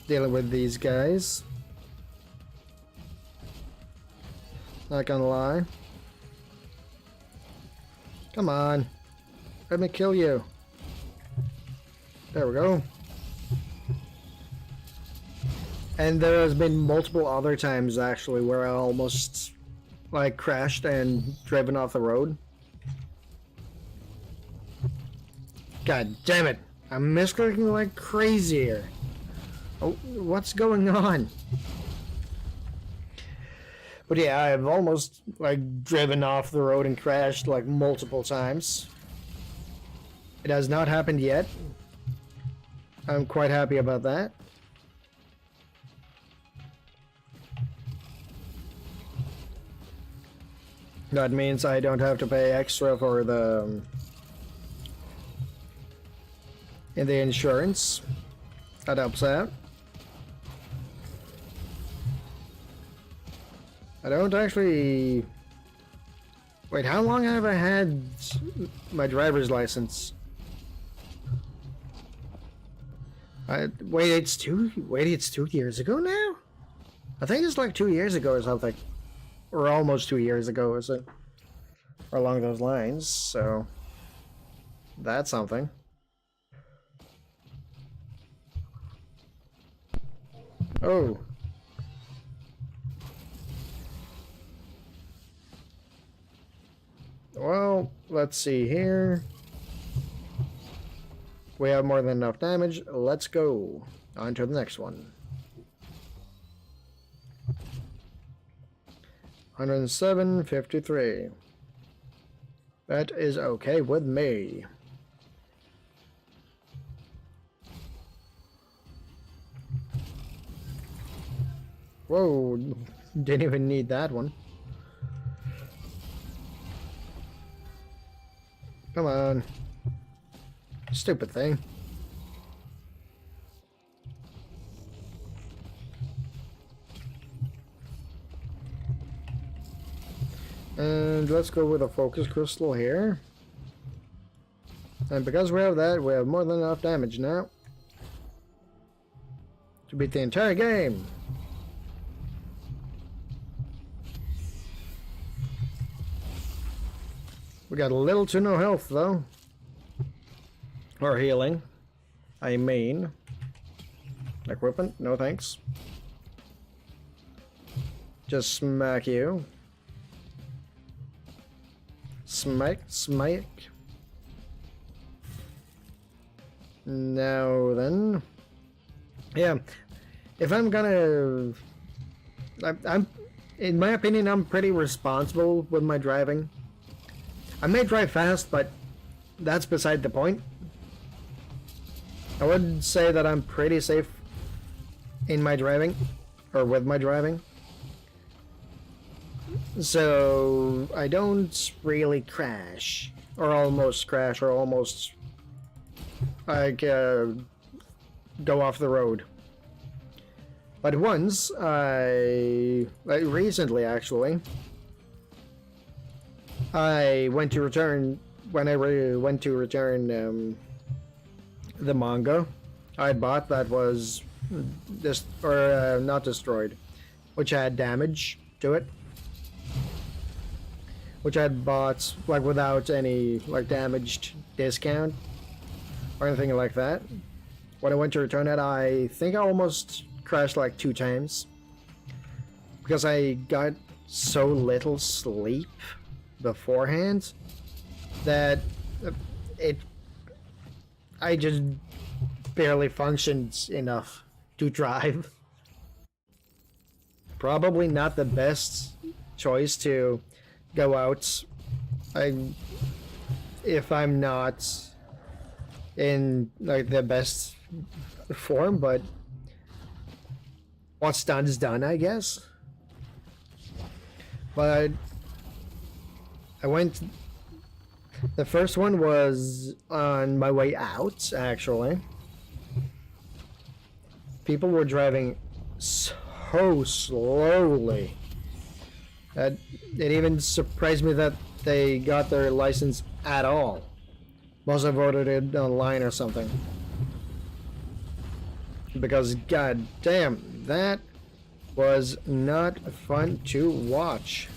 Dealing with these guys. Not gonna lie. Come on. Let me kill you. There we go. And there has been multiple other times actually where I almost like crashed and driven off the road. God damn it. I'm misclicking like crazy here. Oh, what's going on? But yeah, I've almost like driven off the road and crashed like multiple times. It has not happened yet. I'm quite happy about that. That means I don't have to pay extra for the in the insurance. That helps out. I don't actually... Wait, how long have I had my driver's license? Wait, it's 2 years ago now? I think it's like 2 years ago or something. Or almost 2 years ago, is it? Or along those lines, so... That's something. Oh. Well, let's see here. We have more than enough damage. Let's go on to the next one. 107.53. That is okay with me. Whoa, didn't even need that one. Come on. Stupid thing. And let's go with a focus crystal here. And because we have that, we have more than enough damage now to beat the entire game. We got a little to no health though. Or healing. I mean. Equipment? No thanks. Just smack you. Smack, smack. Now then. Yeah. If I'm gonna... I'm in my opinion, I'm pretty responsible with my driving. I may drive fast, but that's beside the point. I would say that I'm pretty safe in my driving, or with my driving. So I don't really crash, or almost crash, or almost like go off the road. But once recently actually, I went to return the manga I bought that was not destroyed, which had damage to it, which I had bought like without any like damaged discount or anything like that. When I went to return it, I think I almost crashed like 2 times because I got so little sleep beforehand that I just barely functioned enough to drive. Probably not the best choice to go out if I'm not in like the best form, but what's done is done, I guess. But I went. The first one was on my way out, actually. People were driving so slowly that it even surprised me that they got their license at all. Must have ordered it online or something. Because god damn, that was not fun to watch.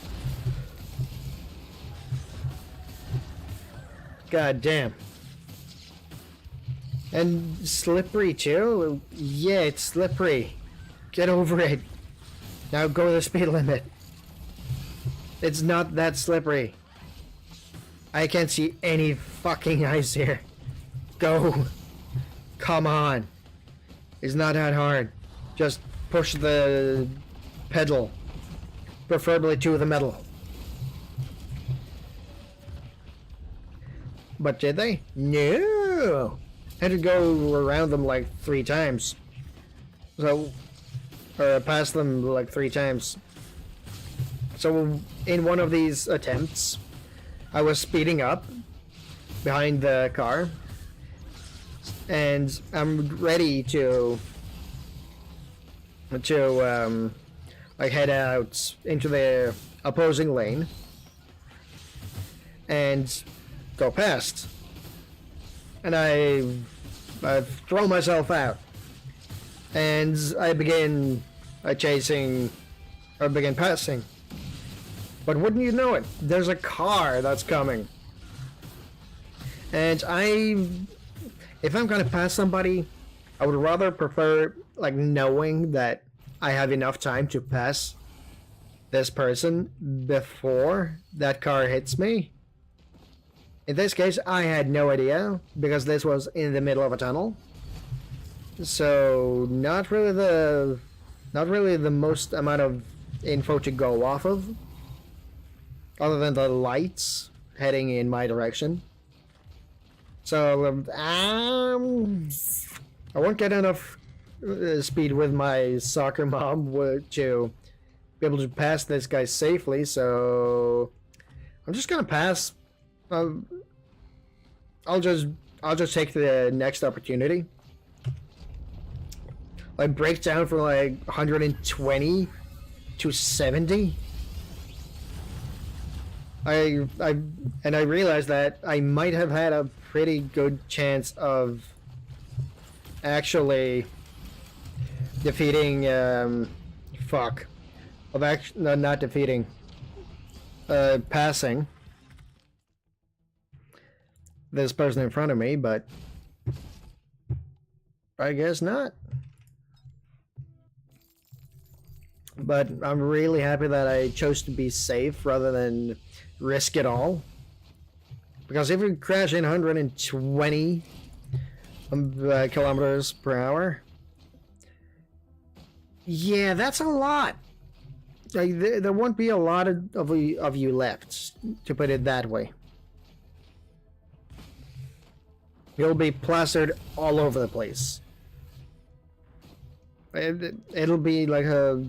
God damn. And slippery too? Yeah, it's slippery. Get over it. Now go the speed limit. It's not that slippery. I can't see any fucking ice here. Go. Come on. It's not that hard. Just push the pedal. Preferably to the metal. But did they? No! Had to go around them like 3 times. So, or past them like 3 times. So, in one of these attempts, I was speeding up behind the car. And I'm ready to like head out into the opposing lane. And go past, and I throw myself out, and I begin passing. But wouldn't you know it, there's a car that's coming, and if I'm gonna pass somebody, I would rather prefer like knowing that I have enough time to pass this person before that car hits me. In this case, I had no idea because this was in the middle of a tunnel. So not really the most amount of info to go off of, other than the lights heading in my direction. So I won't get enough speed with my soccer mom to be able to pass this guy safely. So I'm just gonna pass. I'll just take the next opportunity. Like break down from like 120 to 70. I realized that I might have had a pretty good chance of actually defeating not defeating passing this person in front of me, but I guess not. But I'm really happy that I chose to be safe rather than risk it all. Because if you crash in 120 kilometers per hour, yeah, that's a lot. Like, there won't be a lot of you left, to put it that way. You'll be plastered all over the place. It'll be like a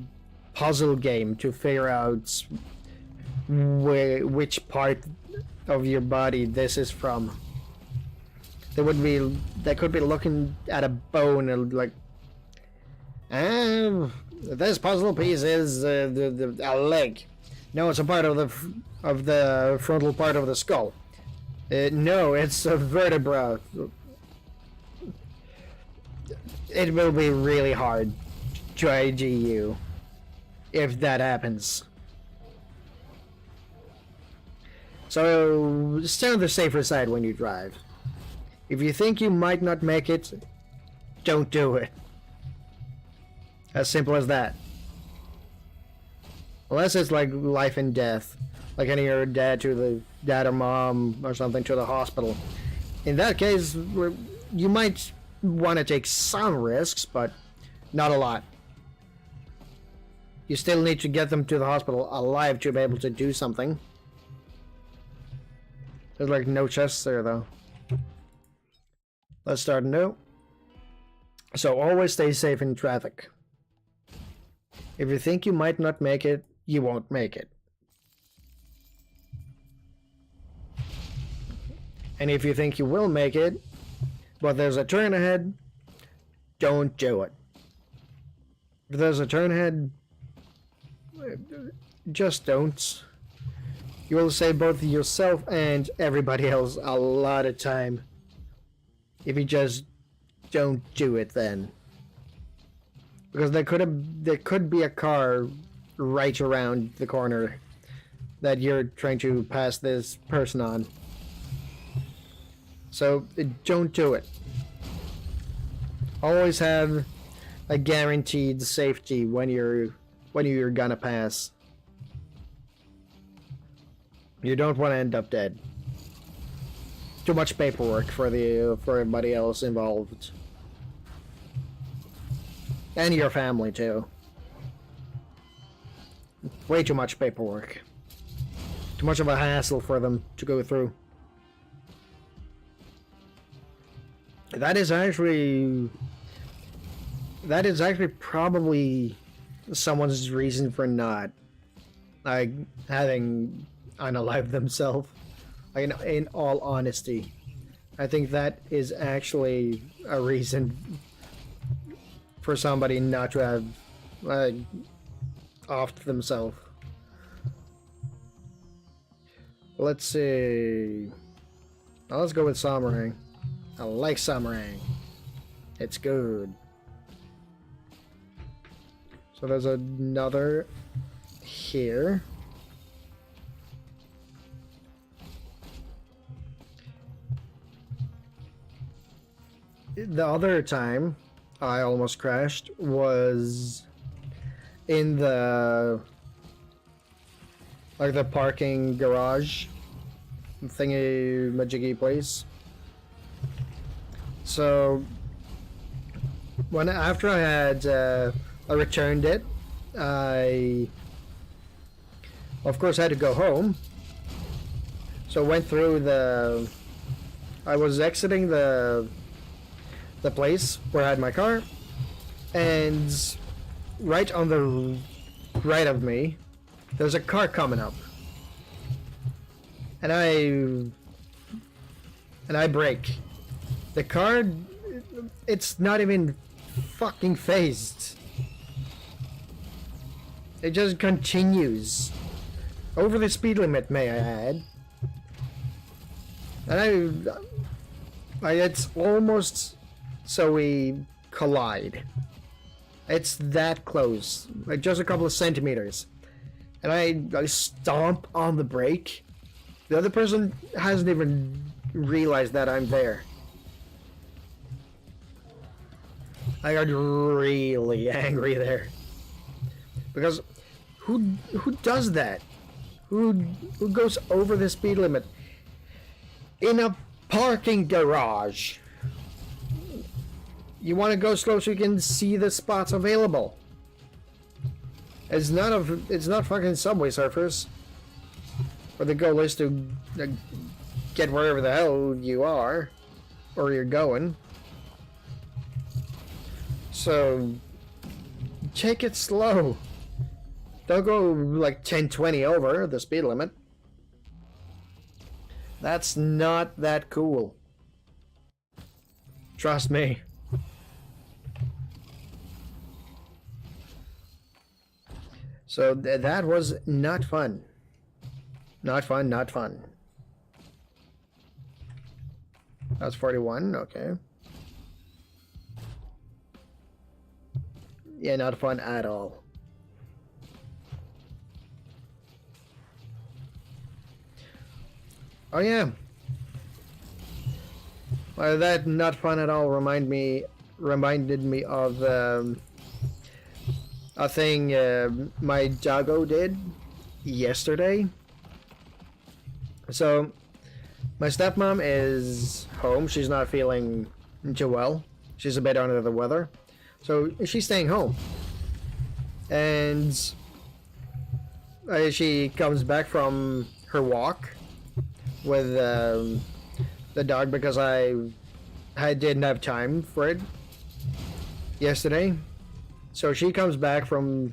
puzzle game to figure out which part of your body this is from. They could be looking at a bone and like, this puzzle piece is a leg. No, it's a part of the frontal part of the skull. No, it's a vertebra. It will be really hard to IG you if that happens. So stay on the safer side when you drive. If you think you might not make it, don't do it. As simple as that. Unless it's like life and death, like getting your dad or mom or something to the hospital. In that case, you might want to take some risks, but not a lot. You still need to get them to the hospital alive to be able to do something. There's like no chests there though. Let's start anew. So always stay safe in traffic. If you think you might not make it, you won't make it. And if you think you will make it, but there's a turn ahead, don't do it. If there's a turn ahead, just don't. You will save both yourself and everybody else a lot of time if you just don't do it then. Because there could be a car right around the corner that you're trying to pass this person on. So don't do it. Always have a guaranteed safety when you're gonna pass. You don't want to end up dead. Too much paperwork for everybody else involved. And your family too. Way too much paperwork. Too much of a hassle for them to go through. That is actually probably someone's reason for not like having unalived themselves. Like, in all honesty, I think that is actually a reason for somebody not to have offed themselves. Let's see. Now let's go with Samurai. I like Samurai. It's good. So there's another here. The other time I almost crashed was in the parking garage thingy majiggy place. So after I had I returned it, I of course had to go home. So went through I was exiting the place where I had my car, and right on the right of me, there's a car coming up, and I brake. The car, it's not even fucking phased. It just continues over the speed limit, may I add. And it's almost so we collide. It's that close, like just a couple of centimeters. And I stomp on the brake. The other person hasn't even realized that I'm there. I got really angry there. Because who does that? Who goes over the speed limit in a parking garage? You want to go slow so you can see the spots available. It's not fucking Subway Surfers, where the goal is to get wherever the hell you are or you're going. So take it slow. Don't go like 10, 20 over the speed limit. That's not that cool. Trust me. So that was not fun. Not fun, not fun. That's 41, okay. Yeah, not fun at all. Oh yeah. Well, that not fun at all reminded me of a thing my doggo did yesterday. So my stepmom is home. She's not feeling too well. She's a bit under the weather. So she's staying home. And she comes back from her walk with the dog because I didn't have time for it yesterday. So she comes back from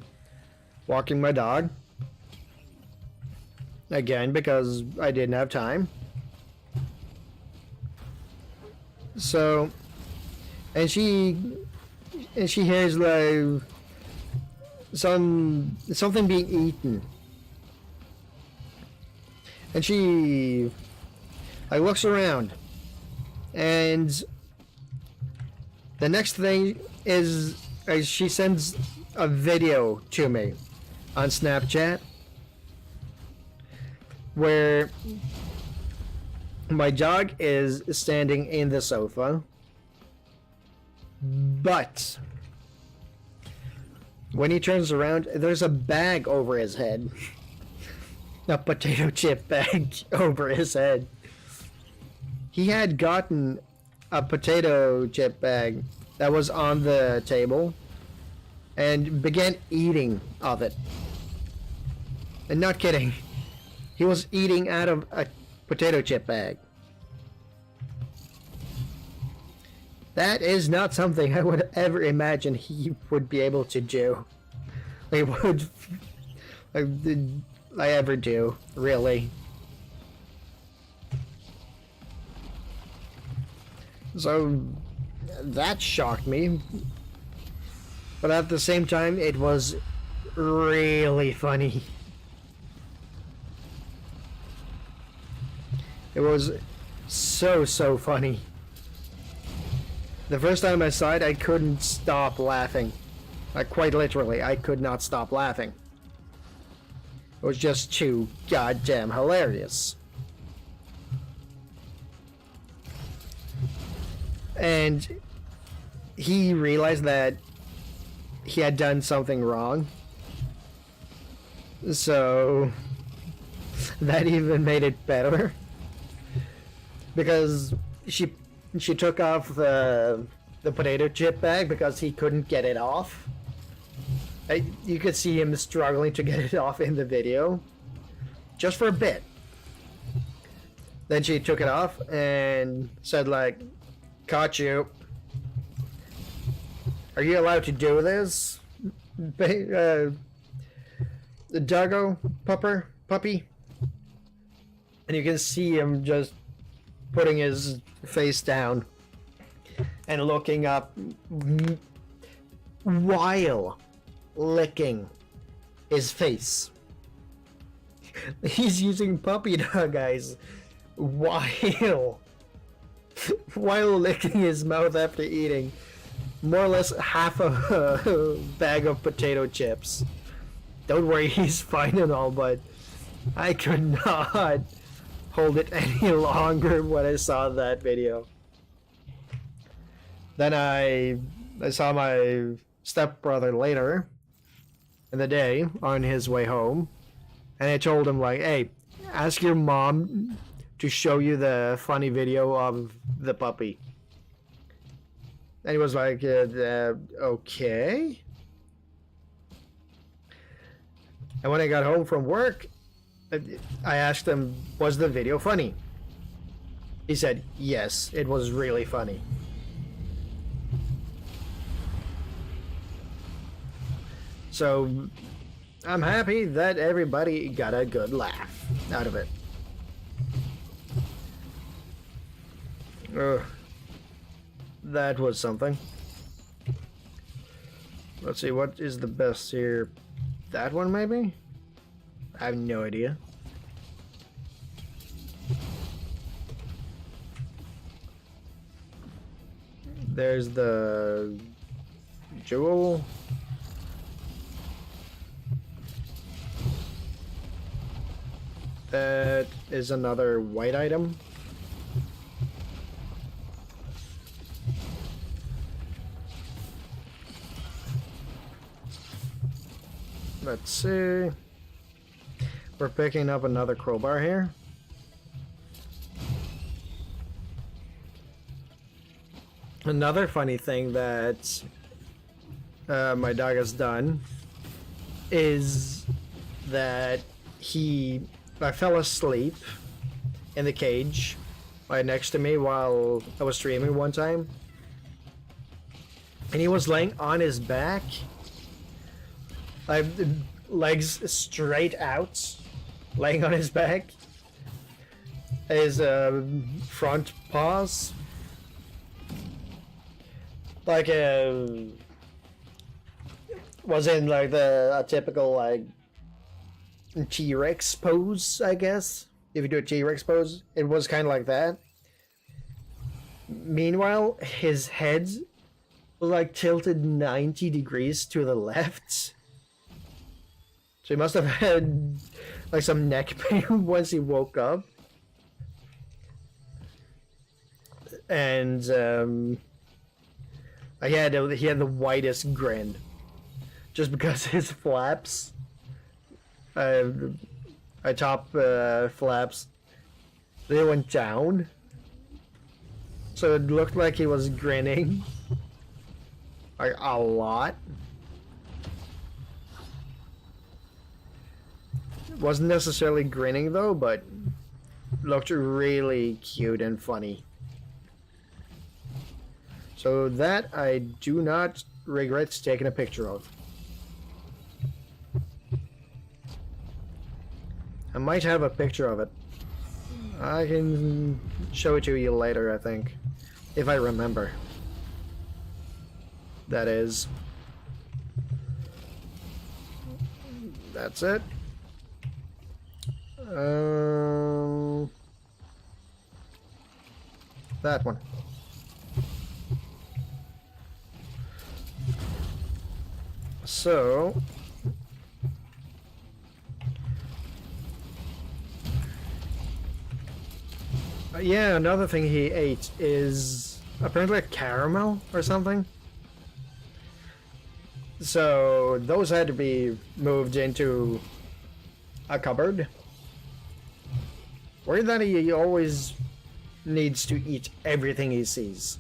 walking my dog again because I didn't have time. So, and she hears like something being eaten, and she looks around, and the next thing is she sends a video to me on Snapchat where my dog is standing in the sofa, but when he turns around, there's a bag over his head. A potato chip bag over his head. He had gotten a potato chip bag that was on the table and began eating of it. And not kidding. He was eating out of a potato chip bag. That is not something I would ever imagine he would be able to do. I ever do, really. So that shocked me. But at the same time, it was really funny. It was so funny. The first time I saw it, I couldn't stop laughing. Like, quite literally, I could not stop laughing. It was just too goddamn hilarious. And he realized that he had done something wrong. So that even made it better. because she took off the potato chip bag because he couldn't get it off. You could see him struggling to get it off in the video, just for a bit. Then she took it off and said, like, "Caught you. Are you allowed to do this, the doggo puppy?" And you can see him just putting his face down and looking up while licking his face. He's using puppy dog eyes while licking his mouth after eating more or less half a bag of potato chips. Don't worry, he's fine and all, but I could not hold it any longer when I saw that video. Then I saw my stepbrother later in the day on his way home, and I told him, like, "Hey, ask your mom to show you the funny video of the puppy." And he was like, "Okay." And when I got home from work, I asked him, "Was the video funny?" He said, "Yes, it was really funny." So I'm happy that everybody got a good laugh out of it. That was something. Let's see, what is the best here? That one, maybe? I have no idea. There's the jewel. That is another white item. Let's see. We're picking up another crowbar here. Another funny thing that my dog has done is that I fell asleep in the cage right next to me while I was streaming one time, and he was laying on his back, like legs straight out, laying on his back, his front paws like was in like a typical like T-Rex pose, I guess. If you do a T-Rex pose, it was kind of like that. Meanwhile, his head was like tilted 90 degrees to the left. So he must have had like some neck pain once he woke up. And he had the whitest grin, just because his flaps, top flaps, they went down, so it looked like he was grinning like a lot. Wasn't necessarily grinning though, but looked really cute and funny. So that I do not regret taking a picture of. I might have a picture of it. I can show it to you later, I think. If I remember. That is. That's it. That one. So yeah, another thing he ate is apparently a caramel or something. So those had to be moved into a cupboard. Weird that he always needs to eat everything he sees.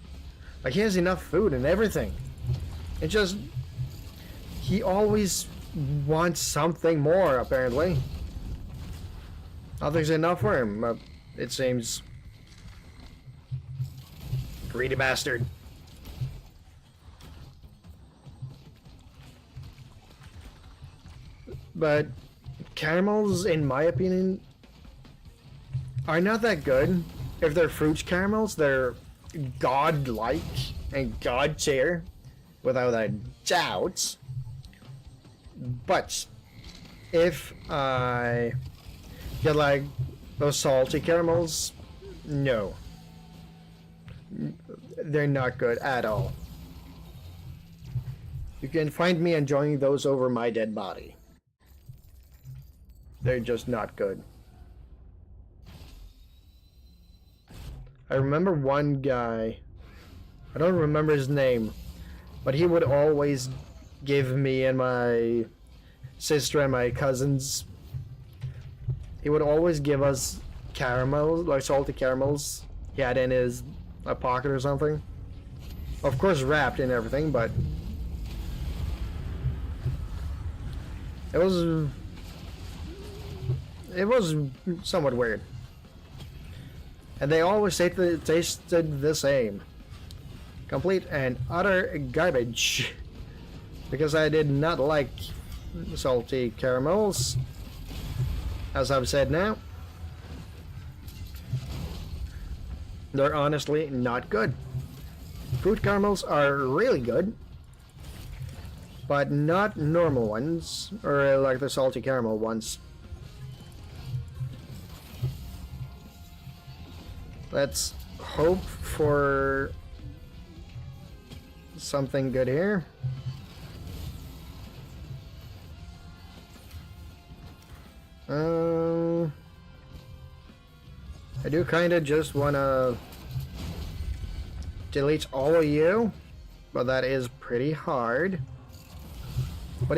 Like, he has enough food and everything. It just... he always wants something more, apparently. Nothing's enough for him, it seems. Greedy bastard. But caramels, in my opinion, are not that good. If they're fruit caramels, they're god-like and god-tier, without a doubt. But if I get like those salty caramels, no. They're not good at all. You can find me enjoying those over my dead body. They're just not good. I remember one guy, I don't remember his name, but he would always give me and my sister and my cousins, he would always give us caramels, like salty caramels he had in his pocket or something. Of course wrapped in everything, but it was somewhat weird. And they always tasted the same. Complete and utter garbage. Because I did not like salty caramels, as I've said now. They're honestly not good. Fruit caramels are really good, but not normal ones, or like the salty caramel ones. Let's hope for something good here. I do kinda just wanna delete all of you, but that is pretty hard. But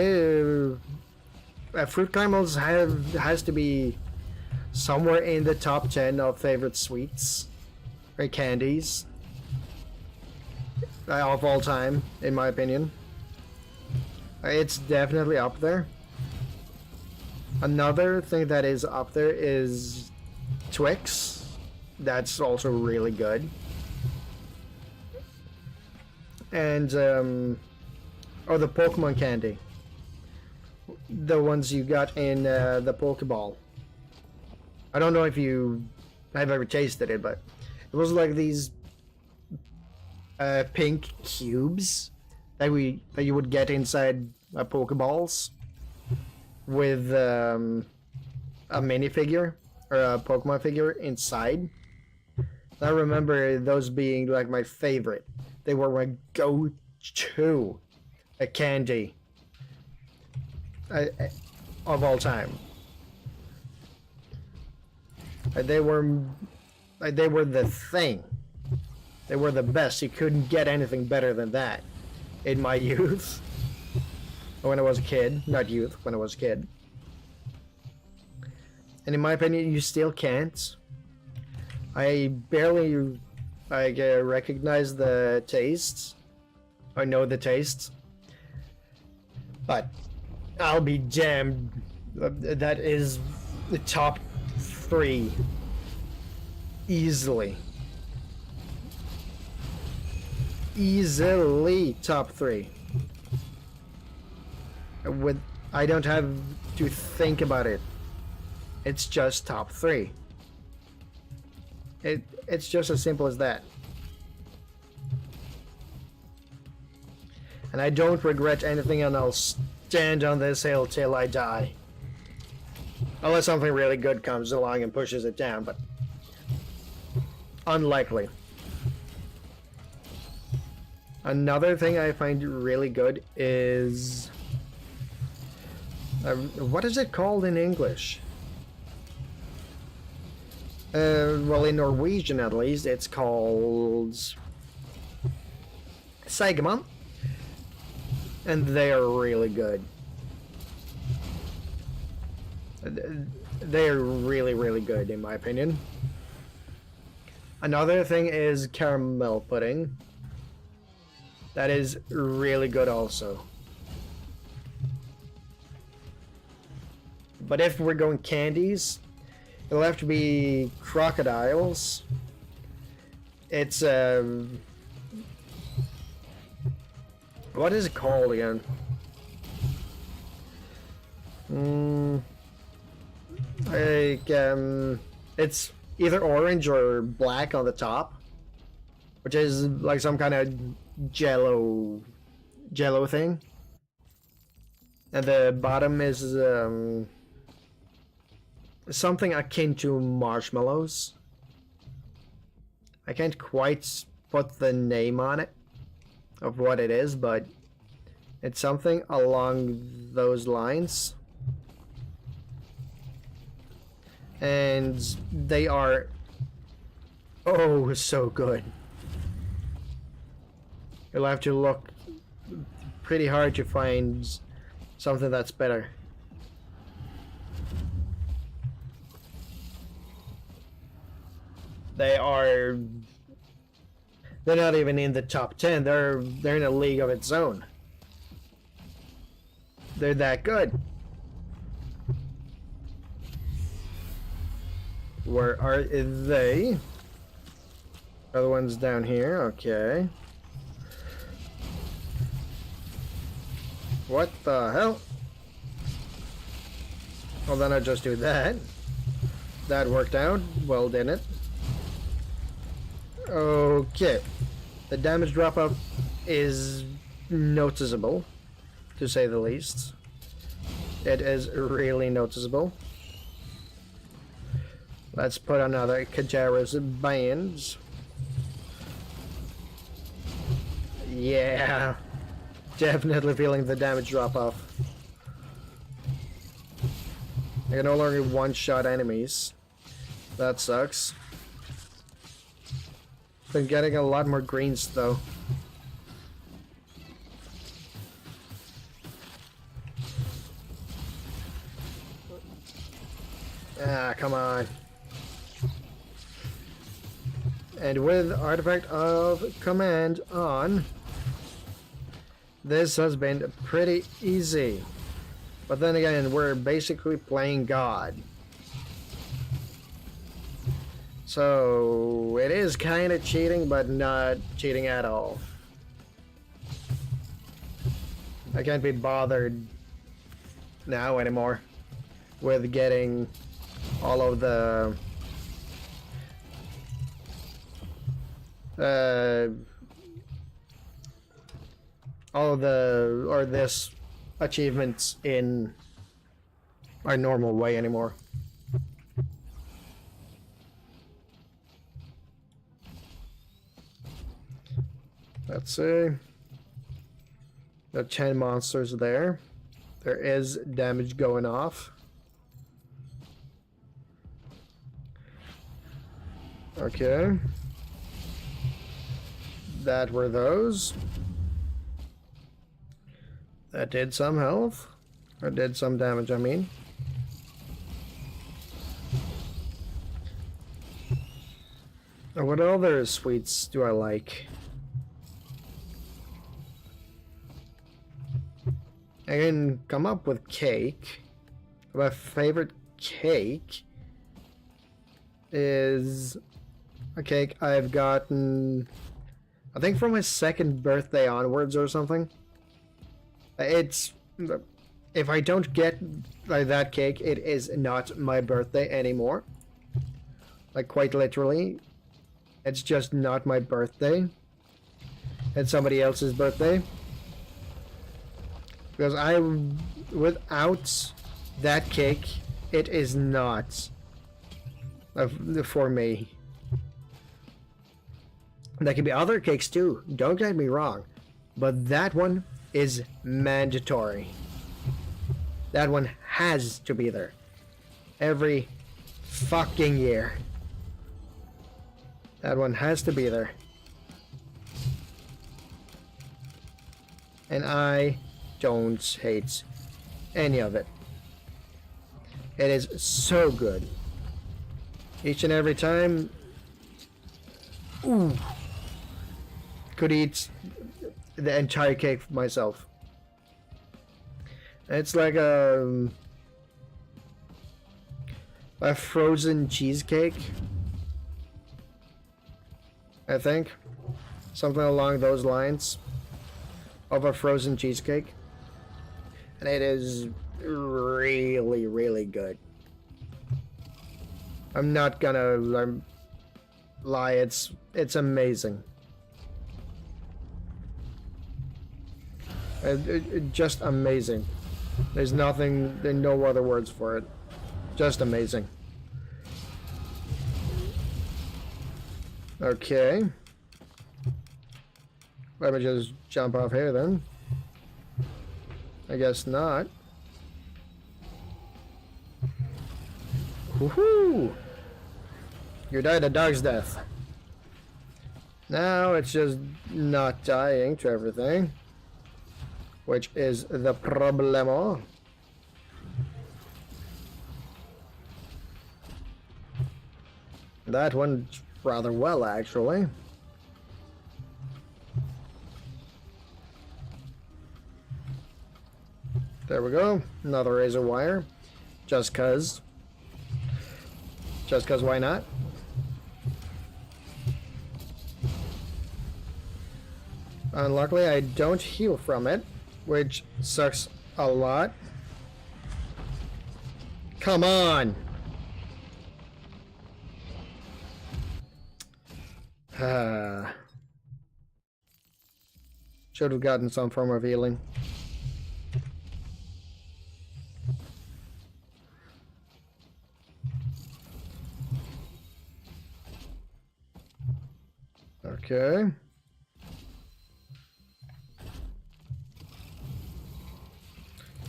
fruit caramels has to be somewhere in the top 10 of favorite sweets or candies of all time, in my opinion. It's definitely up there. Another thing that is up there is Twix. That's also really good. And the Pokemon candy, the ones you got in the Pokeball. I don't know if you have ever tasted it, but it was like these pink cubes that you would get inside Pokeballs with a minifigure or a Pokemon figure inside. I remember those being like my favorite. They were my go-to candy of all time. They were the thing. They were the best. You couldn't get anything better than that in my youth. When I was a kid. Not youth, when I was a kid. And in my opinion, you still can't. I barely recognize the taste. I know the taste. But I'll be damned. That is the top 3. Easily. Easily top 3. I don't have to think about it. It's just top 3. It's just as simple as that. And I don't regret anything, and I'll stand on this hill till I die. Unless something really good comes along and pushes it down, but unlikely. Another thing I find really good is... what is it called in English? Well, in Norwegian at least, it's called Seigman, and they are really good. They are really, really good in my opinion. Another thing is caramel pudding. That is really good also. But if we're going candies, it'll have to be crocodiles. It's what is it called again? It's either orange or black on the top, which is like some kind of jello thing, and the bottom is something akin to marshmallows. I can't quite put the name on it of what it is, but it's something along those lines. And they are oh so good. You'll have to look pretty hard to find something that's better. They're not even in the top 10. They're in a league of its own. They're that good. Where are they? Other ones down here. Okay. What the hell? Well, then I just do that. That worked out. Well, didn't it? Okay. The damage drop-off is noticeable, to say the least. It is really noticeable. Let's put another Kajara's bands. Yeah. Definitely feeling the damage drop-off. I can no longer one-shot enemies. That sucks. Been getting a lot more greens though. Ah, come on. And with Artifact of Command on, this has been pretty easy. But then again, we're basically playing God. So it is kind of cheating, but not cheating at all. I can't be bothered now anymore with getting all of the this achievements in our normal way anymore. Let's see. The 10 monsters there. There is damage going off. Okay. That were those. That did some health. Or did some damage, I mean. Now, what other sweets do I like? I can come up with cake. My favorite cake is a cake I've gotten, I think, from my second birthday onwards or something. It's, if I don't get like that cake, it is not my birthday anymore. Like, quite literally, it's just not my birthday. It's somebody else's birthday. Because without that cake, it is not for me. There can be other cakes too, don't get me wrong, but that one is mandatory. That one has to be there. Every fucking year. That one has to be there. And I don't hate any of it. It is so good. Each and every time Ooh. Could eat the entire cake for myself. It's like a frozen cheesecake, I think. Something along those lines of a frozen cheesecake. And it is really, really good. I'm not gonna lie, it's amazing. Just amazing. There's no other words for it. Just amazing. Okay. Let me just jump off here then. I guess not. Woohoo! You died a dog's death. Now it's just not dying to everything, which is the problemo. That went rather well, actually. There we go. Another razor wire. Just cuz. Just cuz, why not? Unluckily, I don't heal from it, which sucks a lot. Come on! Should have gotten some form of healing. Okay.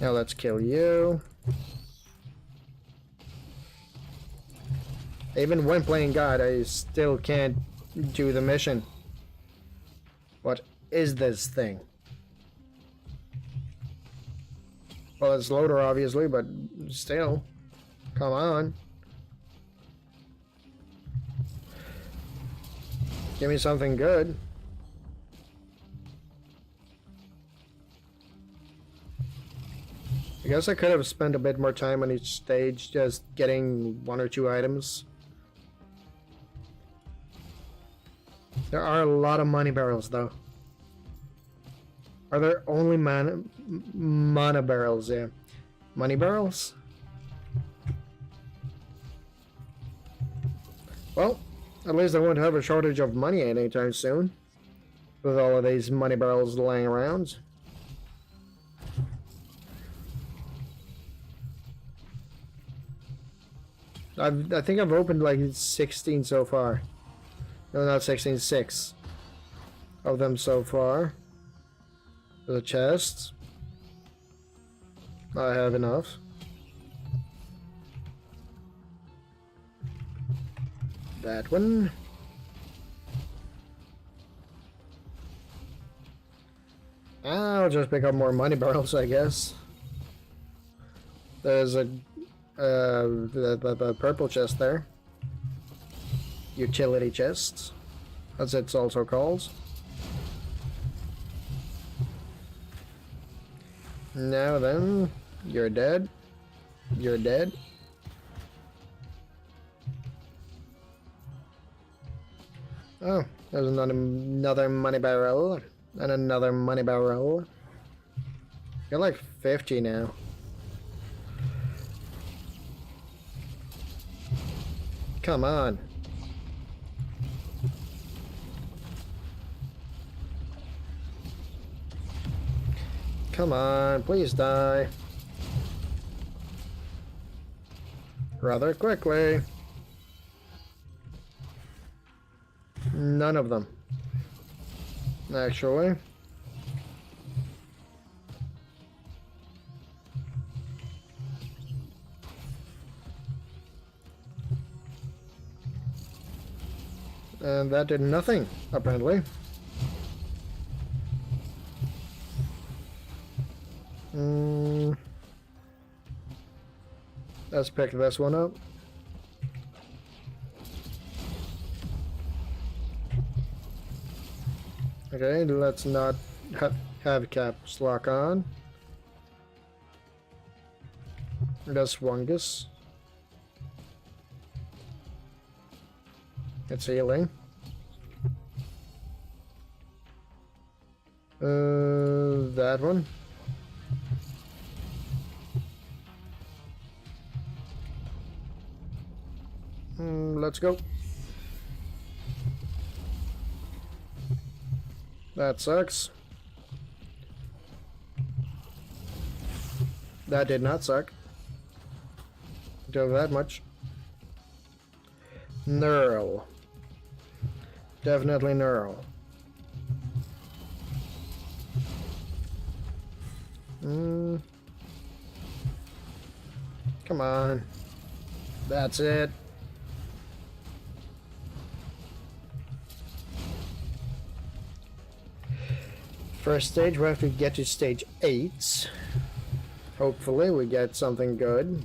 Now let's kill you. Even when playing God, I still can't do the mission. What is this thing? Well, it's loader, obviously, but still. Come on. Give me something good. I guess I could have spent a bit more time on each stage just getting 1 or 2 items. There are a lot of money barrels, though. Are there only mana barrels? Yeah. Money barrels? Well, at least I won't have a shortage of money anytime soon, with all of these money barrels laying around. I think I've opened like 16 so far. No, not 16, 6 of them so far. The chests. I have enough. That one. I'll just pick up more money barrels, I guess. There's a the purple chest there. Utility chest, as it's also called. Now then, you're dead. You're dead. Oh, there's another money barrel. And another money barrel. You're like 50 now. Come on. Come on, please die. Rather quickly. None of them. Actually. And that did nothing, apparently. Let's pick this one up. Okay, let's not have caps lock on. That's Wungus. It's healing. That one. Let's go. That sucks. That did not suck. Do that much. Neural. Definitely neural. Come on. That's it. First stage, we have to get to stage 8. Hopefully we get something good.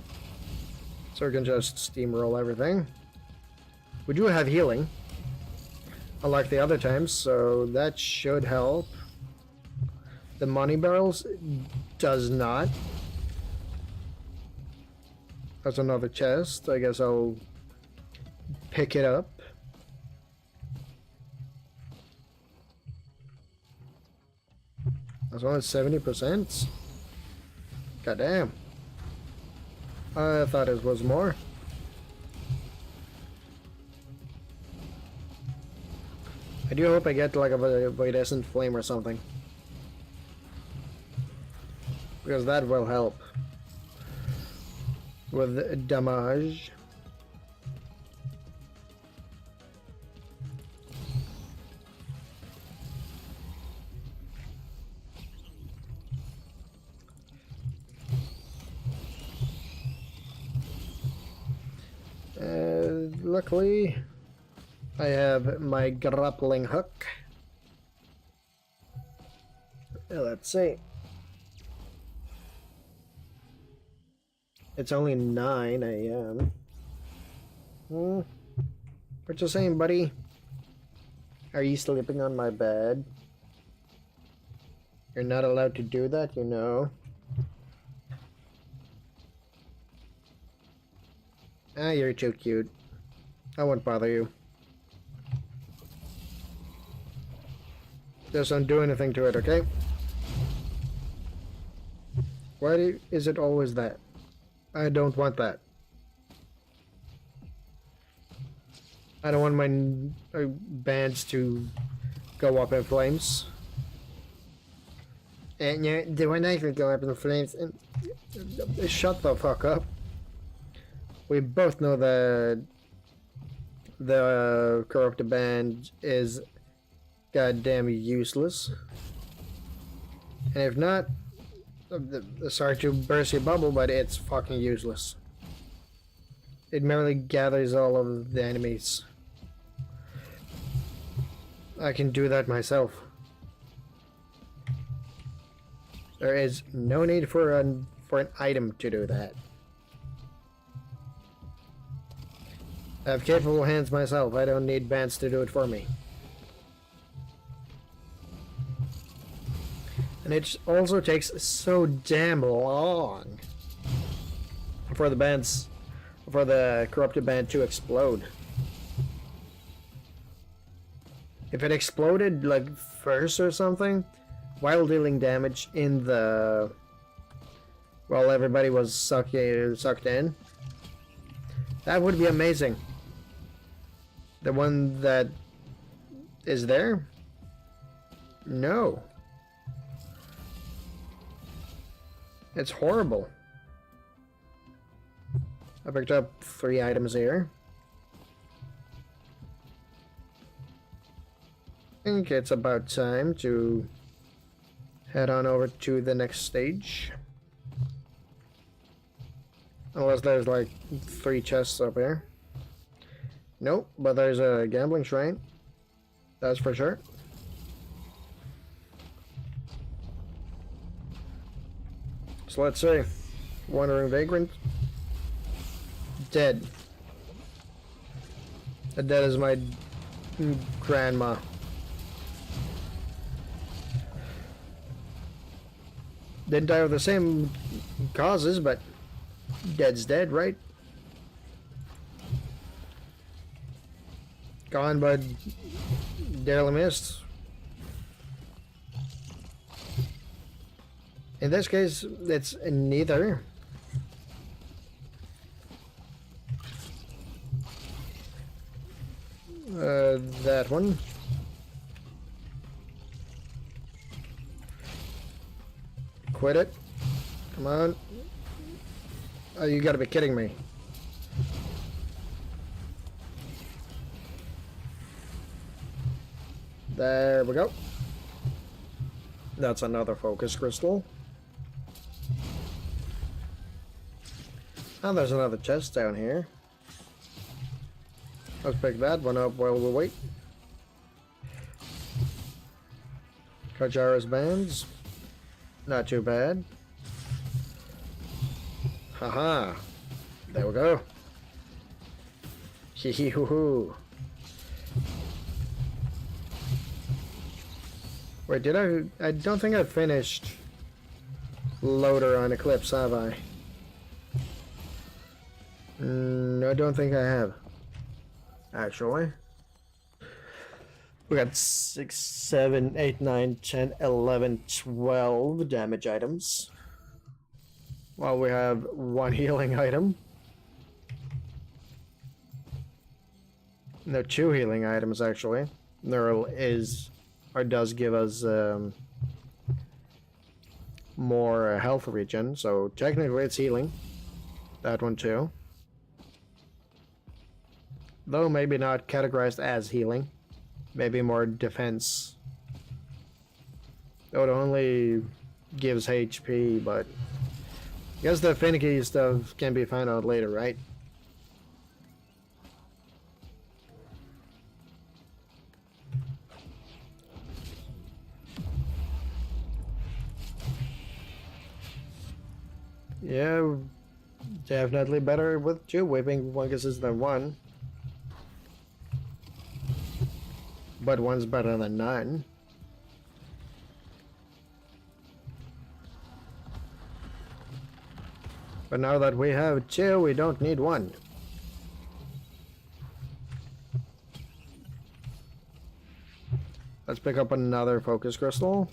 So we can just steamroll everything. We do have healing, unlike the other times, so that should help. The money barrels does not. That's another chest. I guess I'll pick it up. That's only 70%. God damn. I thought it was more. I do hope I get like a iridescent flame or something, because that will help with damage. Luckily, I have my grappling hook. Let's see. It's only 9 a.m. What you saying, buddy? Are you sleeping on my bed? You're not allowed to do that, you know. Ah, you're too cute. I won't bother you. Just don't do anything to it, okay? Why is it always that? I don't want that. I don't want my bands to go up in flames. And the one I could go up in flames. Shut the fuck up. We both know that the corrupted band is goddamn useless. And if not, sorry to burst your bubble, but it's fucking useless. It merely gathers all of the enemies. I can do that myself. There is no need for an item to do that. I have capable hands myself. I don't need bands to do it for me. And it also takes so damn long for the bands, for the corrupted band to explode. If it exploded like first or something, while dealing damage in the, while everybody was sucked in, that would be amazing. The one that is there? No. It's horrible. I picked up 3 items here. I think it's about time to head on over to the next stage. Unless there's like 3 chests up here. Nope, but there's a gambling shrine. That's for sure. So let's see. Wandering Vagrant. Dead. Dead is my grandma. Didn't die of the same causes, but dead's dead, right? Gone, but dearly missed. In this case, it's neither. That one. Quit it. Come on. Oh, you gotta be kidding me. There we go. That's another focus crystal. And there's another chest down here. Let's pick that one up while we wait. Kajara's bands. Not too bad. Haha. There we go. Hee hee hoo hoo. Wait, did I don't think I finished loader on Eclipse, have I? No, I don't think I have. Actually. We got 6, 7, 8, 9, 10, 11, 12 damage items. While we have 1 healing item. No, 2 healing items actually. Neural is, or does give us more health regen, so technically it's healing. That one too. Though maybe not categorized as healing. Maybe more defense. Though it only gives HP, but I guess the finicky stuff can be found out later, right? Yeah, definitely better with 2 whipping funguses than 1. But 1's better than none. But now that we have 2, we don't need 1. Let's pick up another focus crystal.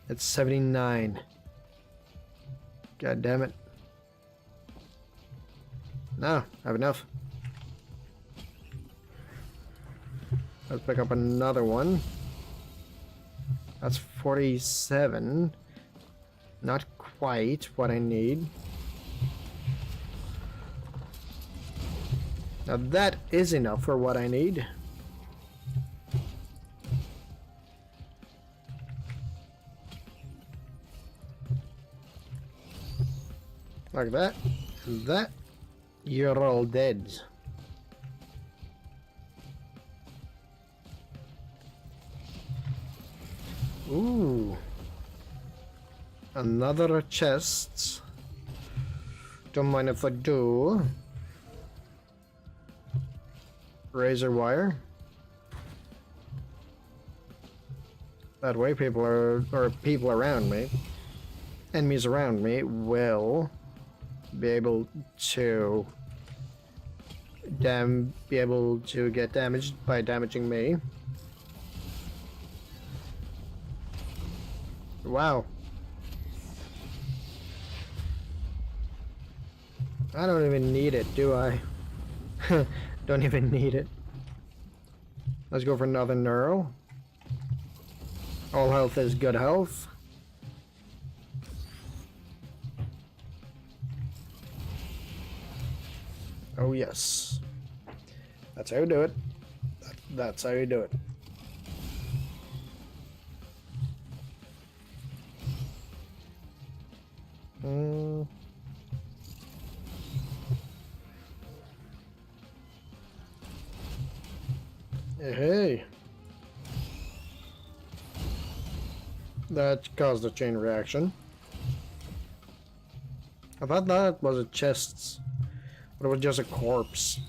It's 79. God damn it. No, I have enough. Let's pick up another one. That's 47. Not quite what I need. Now that is enough for what I need. Like that. And that. You're all dead. Ooh. Another chest. Don't mind if I do. Razor wire. That way people are, or people around me, enemies around me will be able to get damaged by damaging me. Wow. I don't even need it, do I? Don't even need it. Let's go for another neuro. All health is good health. Oh yes. That's how you do it. That's how you do it. Hey. That caused a chain reaction. I thought that was a chest, but it was just a corpse.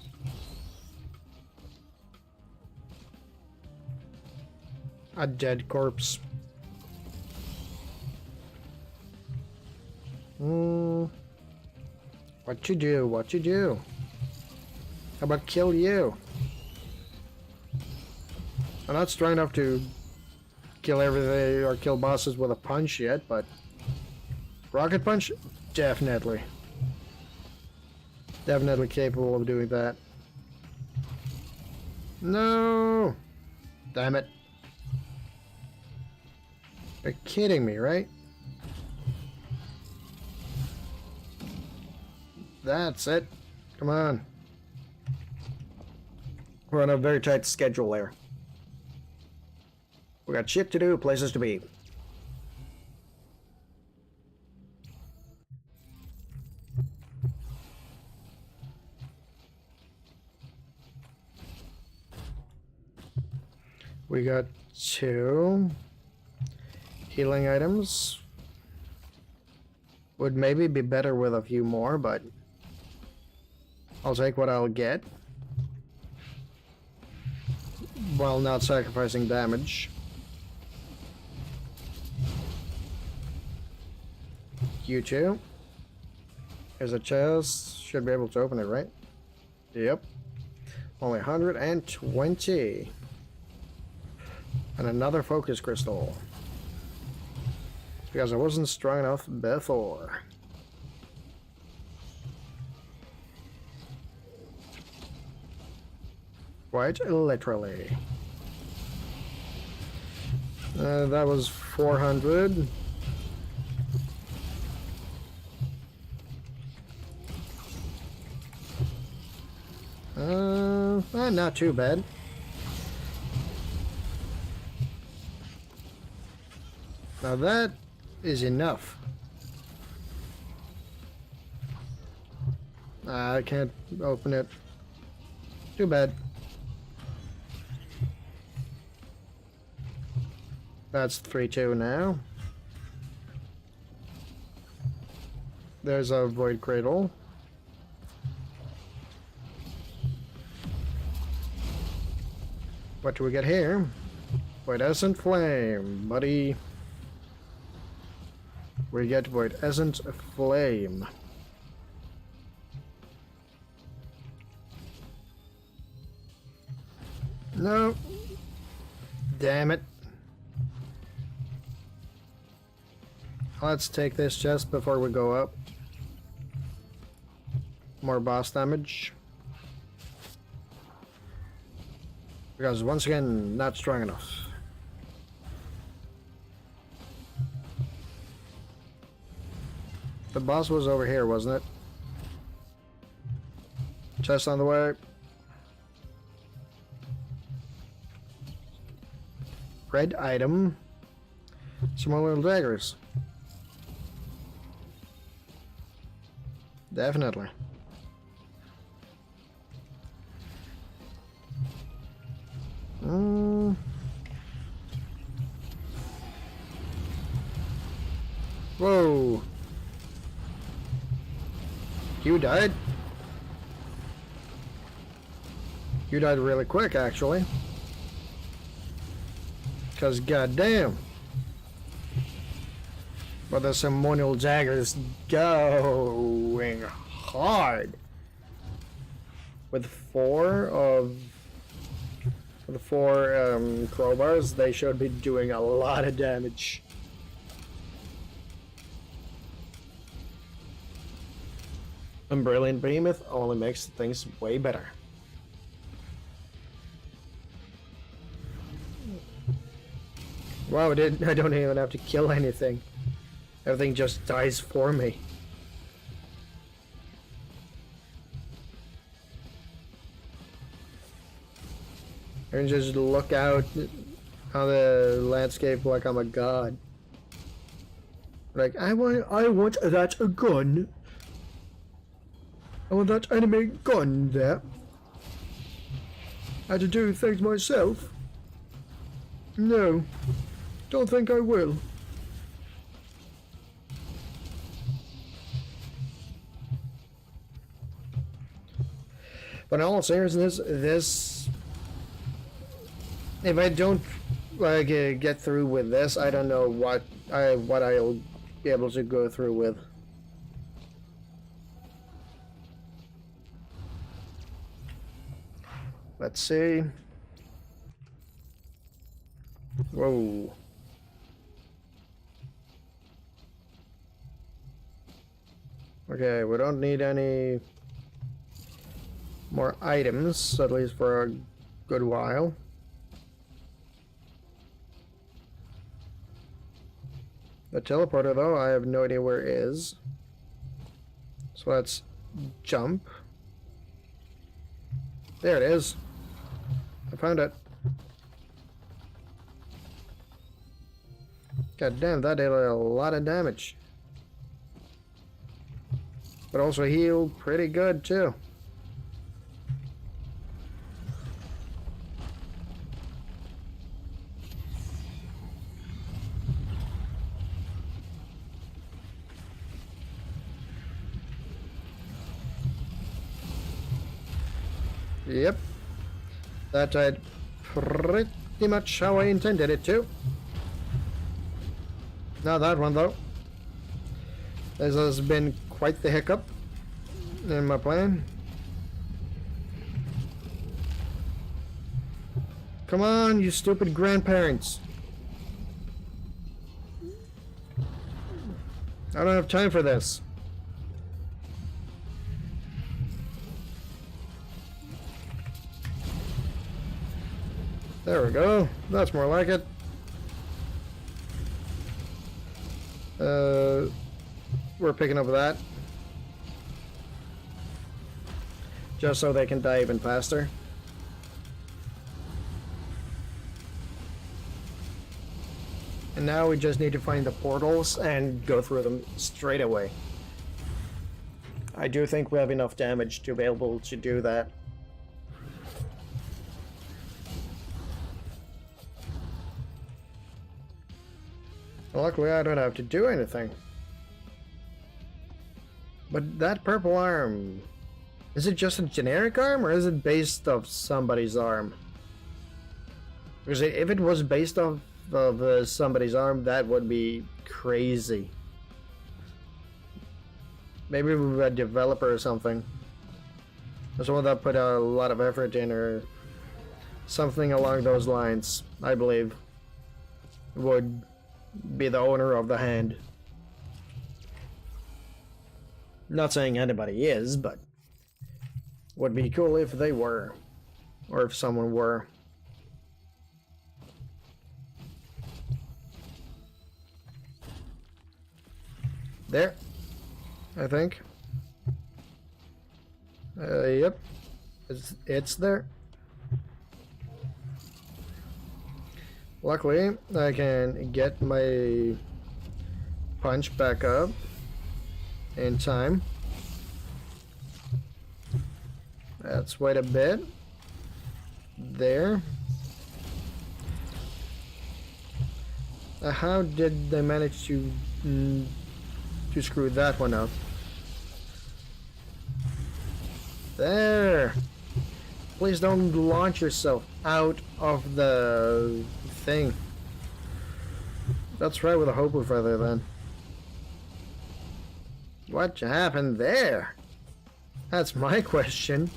A dead corpse. What you do? What you do? How about kill you? I'm not strong enough to kill everything or kill bosses with a punch yet, but rocket punch? Definitely. Definitely capable of doing that. No! Damn it. You're kidding me, right? That's it. Come on. We're on a very tight schedule there. We got shit to do, places to be. We got 2 healing items. Would maybe be better with a few more, but I'll take what I'll get while not sacrificing damage. You too. There's a chest. Should be able to open it, right? Yep. Only 120. And another focus crystal. Because I wasn't strong enough before. Quite literally. That was 400. Not too bad. Now that is enough. I can't open it. Too bad. That's 3-2 now. There's a void cradle. What do we get here? Void Essence Flame, buddy. We get Void Essence Flame. No. Damn it. Let's take this chest before we go up. More boss damage. Because once again, not strong enough. The boss was over here, wasn't it? Chest on the way. Red item. Small little daggers. Definitely. Whoa. You died? You died really quick, actually. Because goddamn. But the ceremonial daggers going hard. With four crowbars, they should be doing a lot of damage. And Brilliant Behemoth only makes things way better. Wow, I don't even have to kill anything. Everything just dies for me. I can just look out on the landscape like I'm a god. Like, I want that gun. I want that enemy gun there. I had to do things myself. No, don't think I will. But in all seriousness, this, if I don't like get through with this, I don't know what I'll be able to go through with. Let's see. Whoa. Okay, we don't need any more items, at least for a good while. The teleporter, though, I have no idea where it is. So let's jump. There it is. I found it. God damn, that did a lot of damage. But also healed pretty good, too. Yep. That died pretty much how I intended it to. Not that one, though. This has been quite the hiccup in my plan. Come on, you stupid grandparents. I don't have time for this. There we go. That's more like it. We're picking up that. Just so they can die even faster. And now we just need to find the portals and go through them straight away. I do think we have enough damage to be able to do that. Luckily, I don't have to do anything. But that purple arm, is it just a generic arm or is it based off somebody's arm? Because if it was based off of somebody's arm, that would be crazy. Maybe a developer or something. Or someone that put a lot of effort in, or something along those lines, I believe, would be the owner of the hand. Not saying anybody is, but would be cool if they were, or if someone were. There, I think. Yep, it's there. Luckily, I can get my punch back up in time. Let's wait a bit. There. How did they manage to screw that one up? There. Please don't launch yourself out of the thing. That's right, with a hobo feather then. What happened there? That's my question.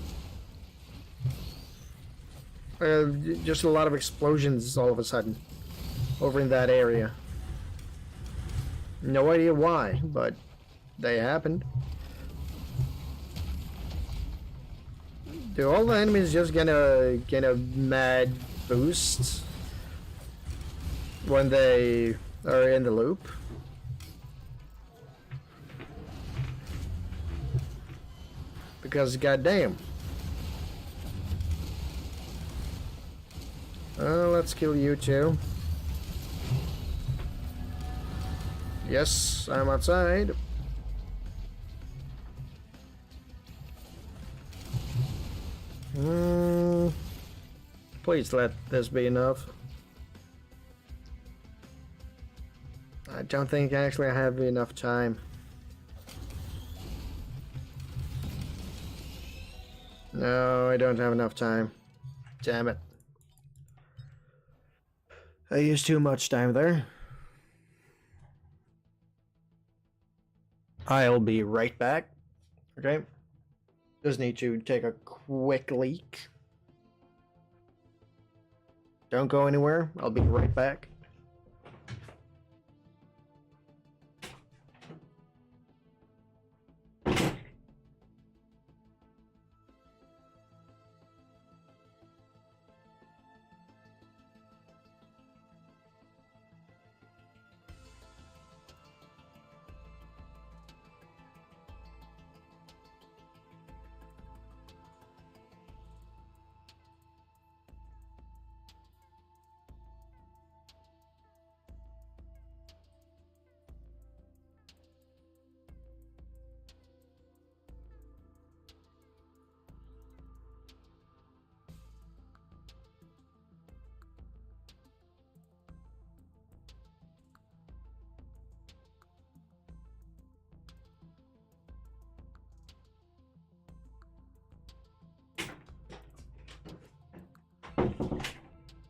Just a lot of explosions all of a sudden over in that area. No idea why, but they happened. Do all the enemies just get a mad boost when they are in the loop? Because goddamn. Let's kill you too. Yes, I'm outside. Please let this be enough. I don't think actually I have enough time. No, I don't have enough time. Damn it. I used too much time there. I'll be right back. Okay? Just need to take a quick leak. Don't go anywhere. I'll be right back.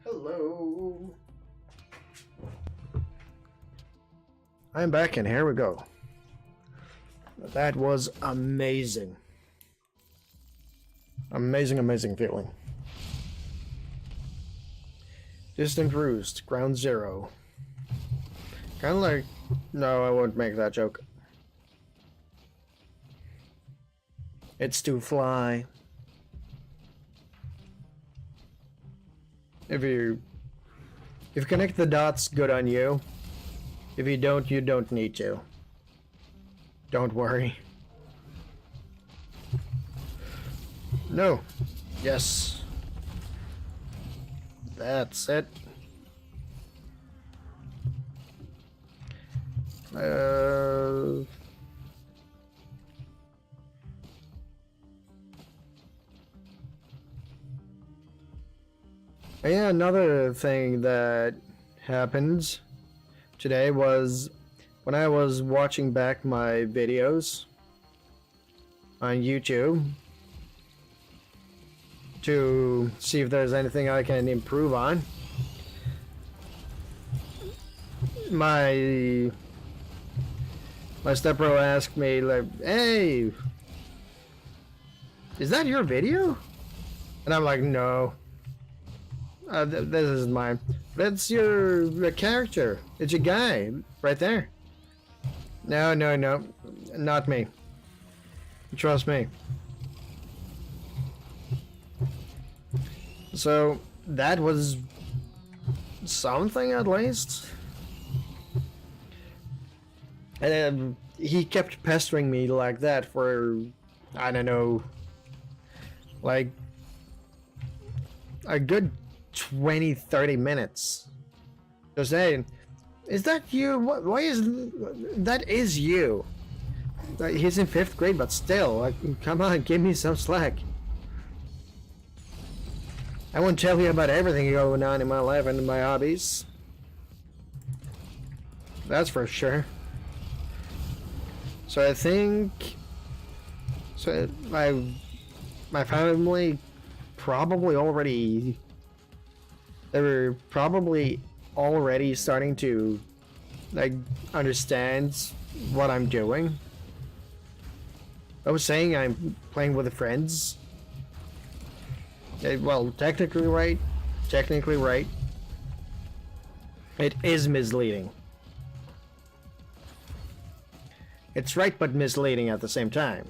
Hello. I'm back and here we go. That was amazing. Amazing feeling. Distant Roost, Ground Zero. Kind of like... No, I won't make that joke. It's to fly. If you connect the dots, good on you. If you don't need to. Don't worry. No. Yes. That's it. Yeah, another thing that happened today was when I was watching back my videos on YouTube to see if there's anything I can improve on. My stepbro asked me, like, hey, is that your video? And I'm like, no. This is mine. That's the character. It's a guy right there. No, not me. Trust me. So that was something, at least. And he kept pestering me like that for, I don't know, like a good 20-30 minutes. Just saying, is that you? Why is that is you? He's in 5th grade, but still, like, come on, give me some slack. I won't tell you about everything going on in my life and my hobbies. That's for sure. So I think, so my family probably already. They were probably already starting to, like, understand what I'm doing. I was saying I'm playing with friends. Well, technically right. It is misleading. It's right, but misleading at the same time.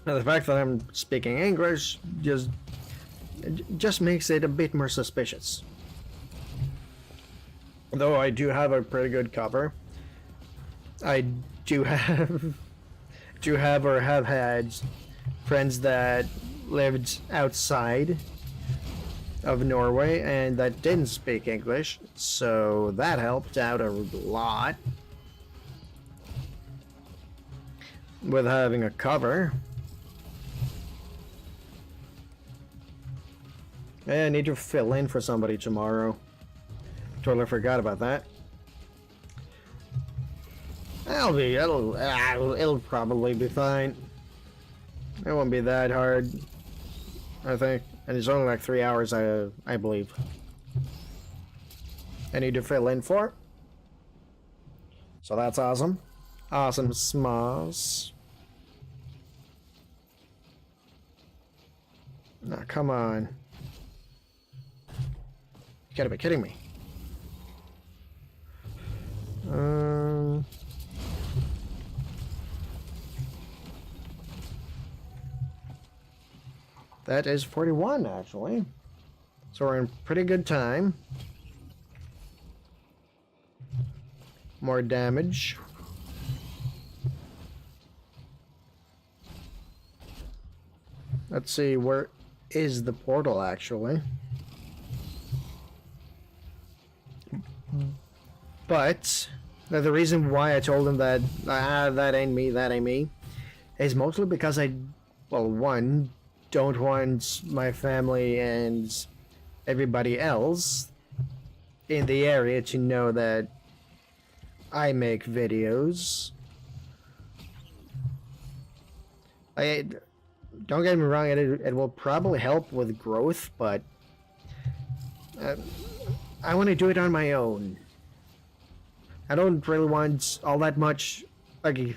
Now, the fact that I'm speaking English just makes it a bit more suspicious. Though I do have a pretty good cover. I do have or have had friends that lived outside of Norway and that didn't speak English, so that helped out a lot with having a cover. I need to fill in for somebody tomorrow. Totally forgot about that. It'll probably be fine. It won't be that hard, I think. And it's only like 3 hours, I believe. I need to fill in for. So that's awesome. Awesome smas. Now, come on. gotta be kidding me. That is 41, actually. So we're in pretty good time. More damage. Let's see, where is the portal, actually? But the reason why I told him that that ain't me, is mostly because I, well, one, don't want my family and everybody else in the area to know that I make videos. Don't get me wrong, it will probably help with growth, but I want to do it on my own. I don't really want all that much like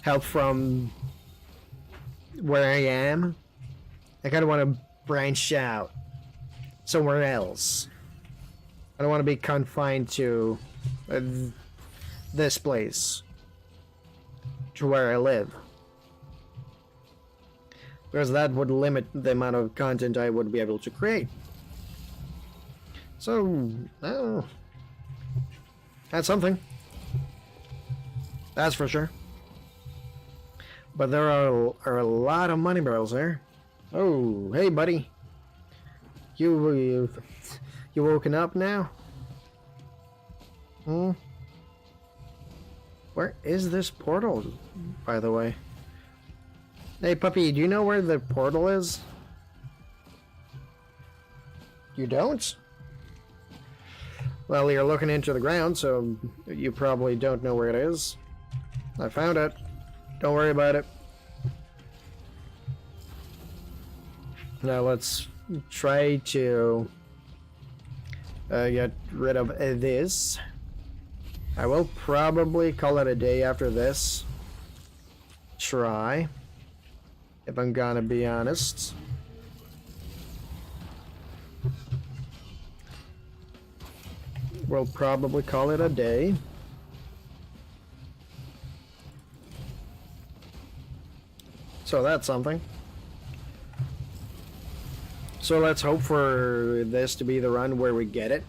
help from where I am. I kind of want to branch out somewhere else. I don't want to be confined to this place, to where I live, because that would limit the amount of content I would be able to create. So, that's something. That's for sure. But there are a lot of money barrels there. Oh, hey, buddy. You woken up now? Hmm? Where is this portal, by the way? Hey, puppy, do you know where the portal is? You don't? Well, you're looking into the ground, so you probably don't know where it is. I found it. Don't worry about it. Now let's try to get rid of this. I will probably call it a day after this try, if I'm gonna be honest. We'll probably call it a day. So that's something. So let's hope for this to be the run where we get it.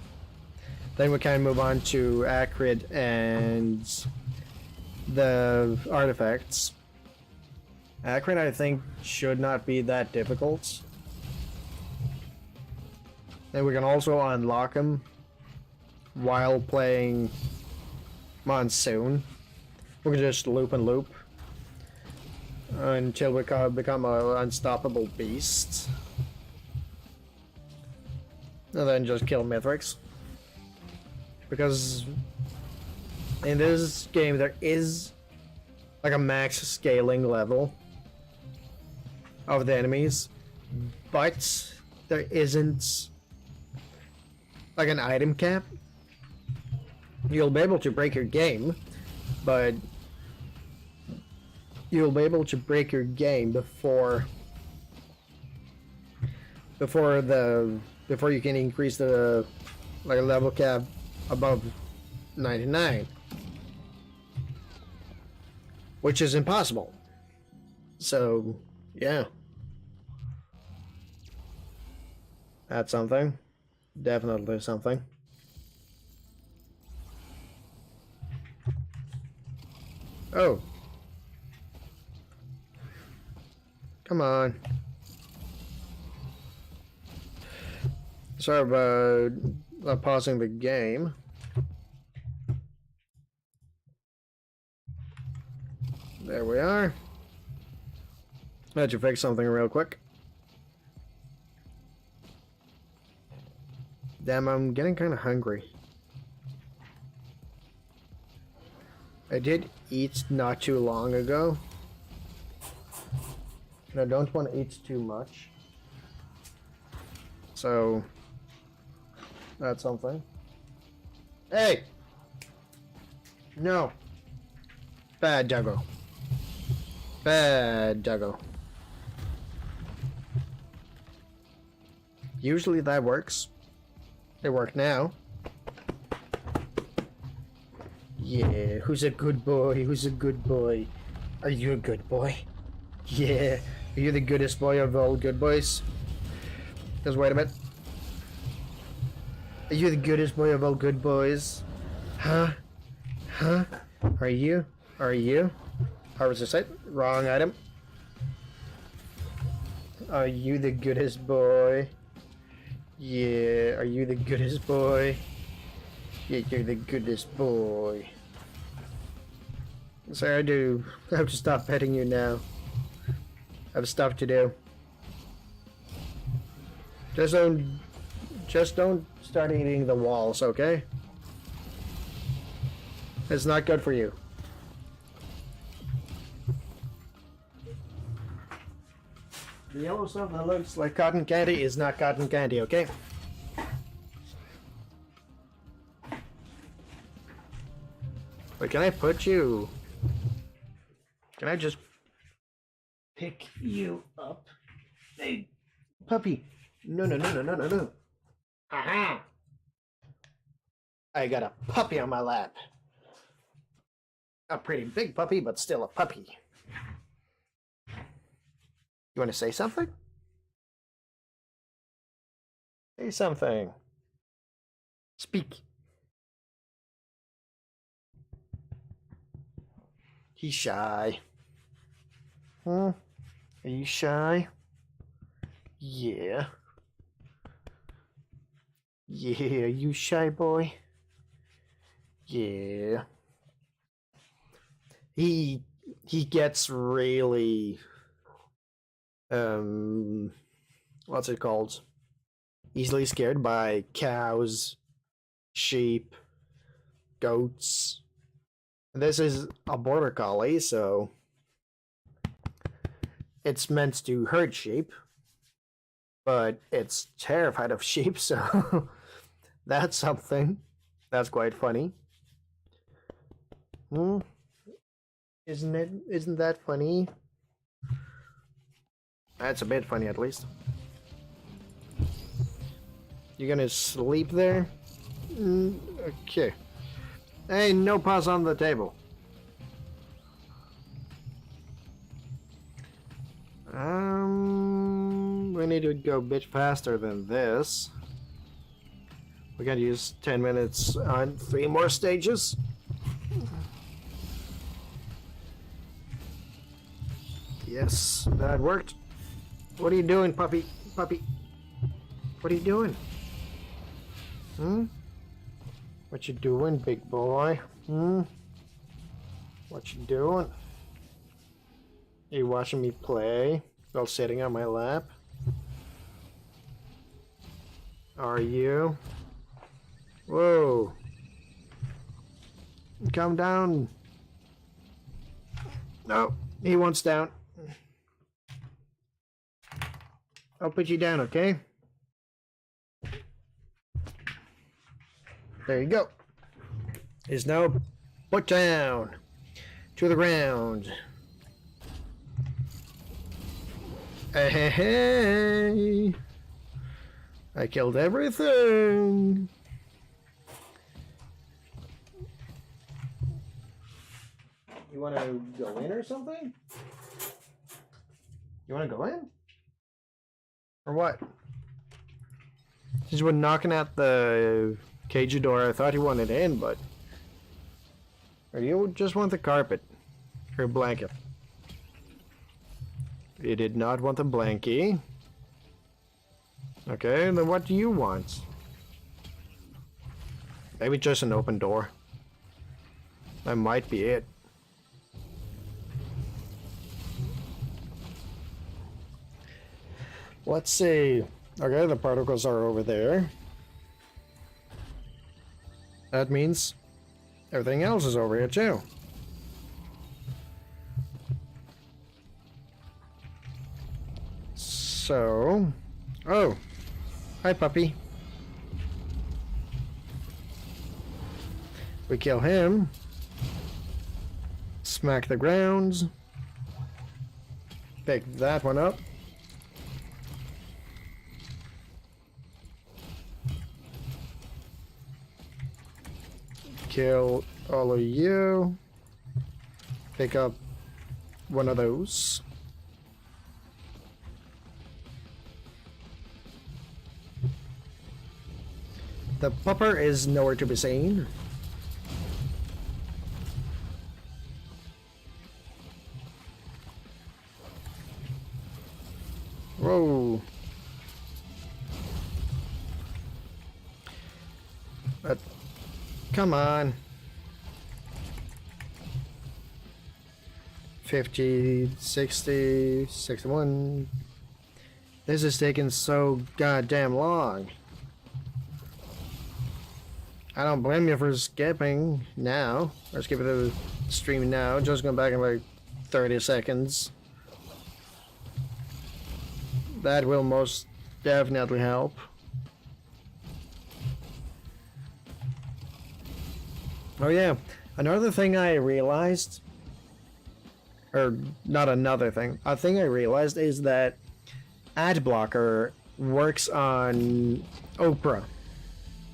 Then we can move on to Acrid and the artifacts. Acrid, I think, should not be that difficult. Then we can also unlock them while playing Monsoon. We can just loop and loop until we become an unstoppable beast. And then just kill Mithrix. Because in this game there is like a max scaling level of the enemies, but there isn't like an item cap. You'll be able to break your game, but you'll be able to break your game before you can increase the like level cap above 99, which is impossible. So yeah, that's something. Definitely something. Oh, come on. Sorry about pausing the game. There we are. Let you fix something real quick. Damn, I'm getting kind of hungry. I did eat not too long ago, and I don't want to eat too much. So that's something. Hey! No. Bad doggo. Bad doggo. Usually that works. They work now. Yeah, who's a good boy? Who's a good boy? Are you a good boy? Yeah. Are you the goodest boy of all good boys? Just wait a minute. Are you the goodest boy of all good boys? Huh? Huh? Are you? Are you? Harvester site. Wrong item. Are you the goodest boy? Yeah. Are you the goodest boy? Yeah, you're the goodest boy. Sorry, I have to stop petting you now. I have stuff to do. Just don't start eating the walls, okay? It's not good for you. The yellow stuff that looks like cotton candy is not cotton candy, okay? Wait, can I put you? Can I just pick you up? Hey, puppy. No. Aha! I got a puppy on my lap. A pretty big puppy, but still a puppy. You want to say something? Say something. Speak. He's shy. Are you shy? Yeah. Yeah, you shy boy? Yeah. He gets really what's it called? Easily scared by cows, sheep, goats. This is a border collie, so it's meant to herd sheep, but it's terrified of sheep, so that's something. That's quite funny. Isn't it? Isn't that funny? That's a bit funny, at least. You gonna sleep there? Okay. Hey, no paws on the table. We need to go a bit faster than this. We gotta use 10 minutes on 3 more stages. Yes, that worked. What are you doing, puppy? Puppy. What are you doing? What you doing, big boy? What you doing? Are you watching me play while sitting on my lap? Are you? Whoa. Calm down. No, he wants down. I'll put you down, okay? There you go. Is now put down to the ground. Hey, I killed everything. You want to go in or something? You want to go in? Or what? He's been knocking at the cage door. I thought he wanted in, but... Or you just want the carpet? Or blanket? You did not want the blankie. Okay, then what do you want? Maybe just an open door. That might be it. Let's see. Okay, the particles are over there. That means everything else is over here too. So... Oh! Hi, puppy. We kill him. Smack the grounds. Pick that one up. kill all of you. Pick up one of those. The pupper is nowhere to be seen. Whoa. But come on. 50, 60, 61. This is taking so goddamn long. I don't blame you for skipping now. Or skipping the stream now. Just going back in like 30 seconds. That will most definitely help. Oh yeah, another thing I realized, or not another thing, a thing I realized is that ad blocker works on Opera,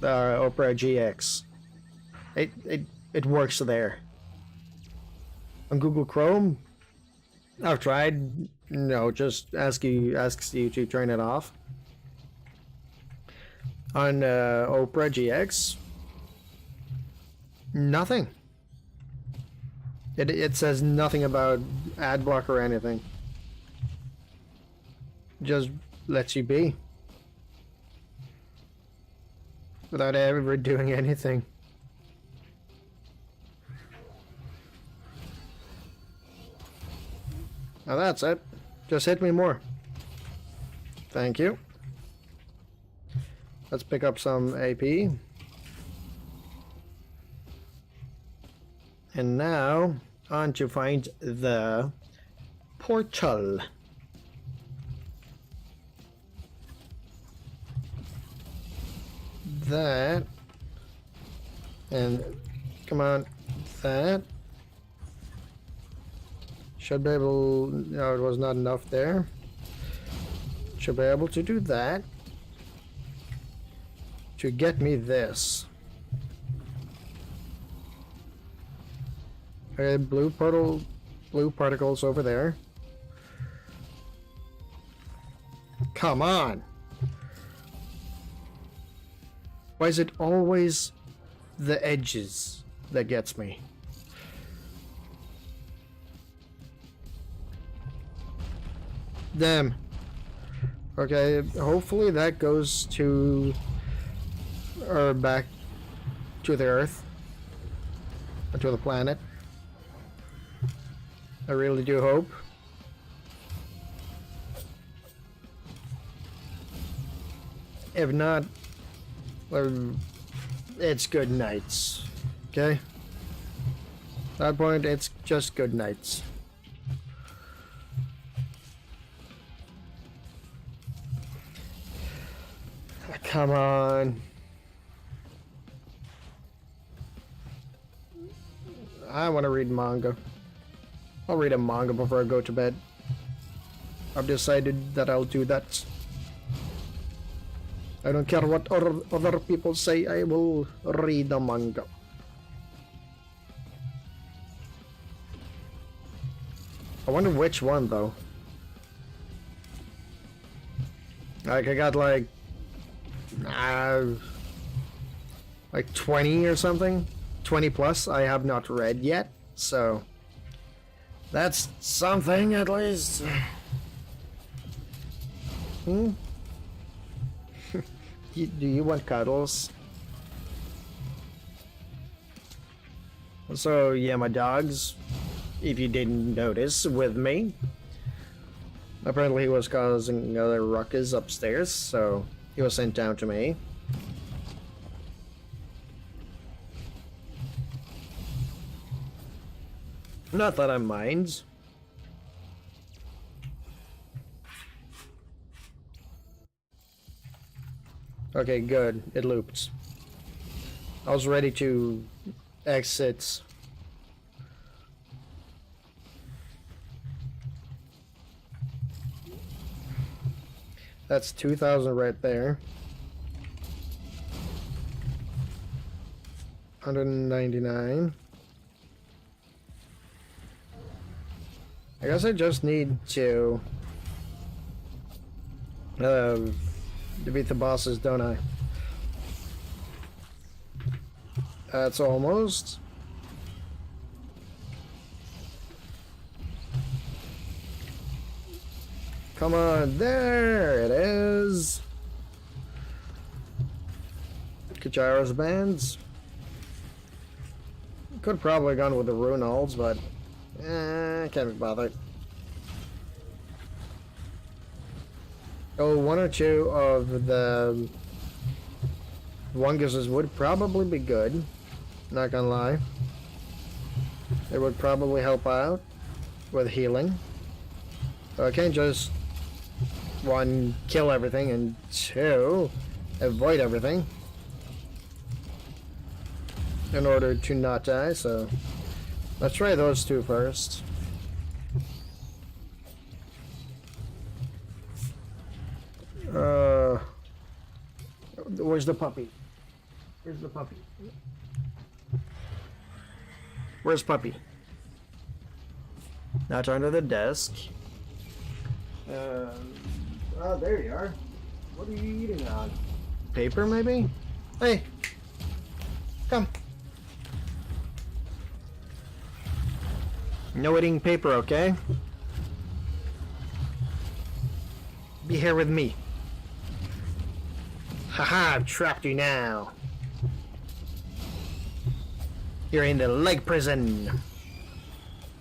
Opera GX. It works there. On Google Chrome, I've tried. No, just asks you to turn it off. On Opera GX, nothing. It says nothing about ad block or anything. Just lets you be. Without ever doing anything. Now that's it. Just hit me more. Thank you. Let's pick up some AP. And now, on to find the portal. That. And, come on, that. Should be able, no, it was not enough there. Should be able to do that. To get me this. Okay, blue particles over there. Come on! Why is it always the edges that gets me? Damn. Okay, hopefully that goes to, or back to the Earth, or to the planet. I really do hope. If not, well, it's good nights. Okay? At that point, it's just good nights. Come on. I want to read manga. I'll read a manga before I go to bed. I've decided that I'll do that. I don't care what other people say, I will read a manga. I wonder which one though. Like I got like 20 or something, 20 plus I have not read yet, so that's something at least. Do you want cuddles? So yeah, my dog's, if you didn't notice, with me. Apparently he was causing a ruckus upstairs, so he was sent down to me. Not that I mind. Okay, good. It looped. I was ready to exit. That's 2,000 right there. 199. I guess I just need to defeat the bosses, don't I? That's almost. Come on, there it is. Kajiro's bands. Could probably have gone with the Runals, but can't be bothered. Oh, one or two of the Wunguses would probably be good. Not gonna lie. It would probably help out with healing. So I can't just, one, kill everything, and two, avoid everything in order to not die, so let's try those two first. Where's the puppy? Where's the puppy? Where's puppy? Not under the desk. Oh, there you are. What are you eating on? Paper, maybe? Hey! Come. No eating paper, okay? Be here with me. Haha, I've trapped you now. You're in the leg prison.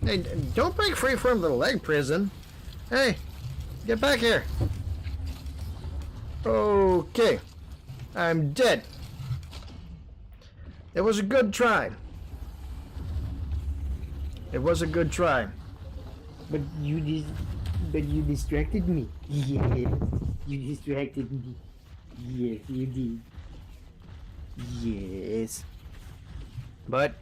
Hey, don't break free from the leg prison. Hey, get back here. Okay. I'm dead. It was a good try. It was a good try. But you distracted me. Yeah, you distracted me. Yes, you did. Yes. But,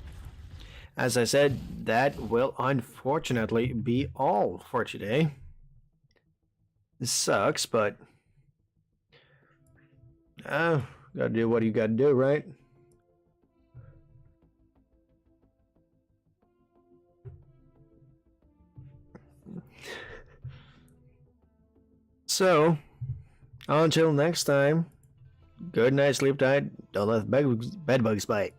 as I said, that will unfortunately be all for today. This sucks, but gotta do what you gotta do, right? So, until next time, good night, sleep tight, don't let bed bugs bite.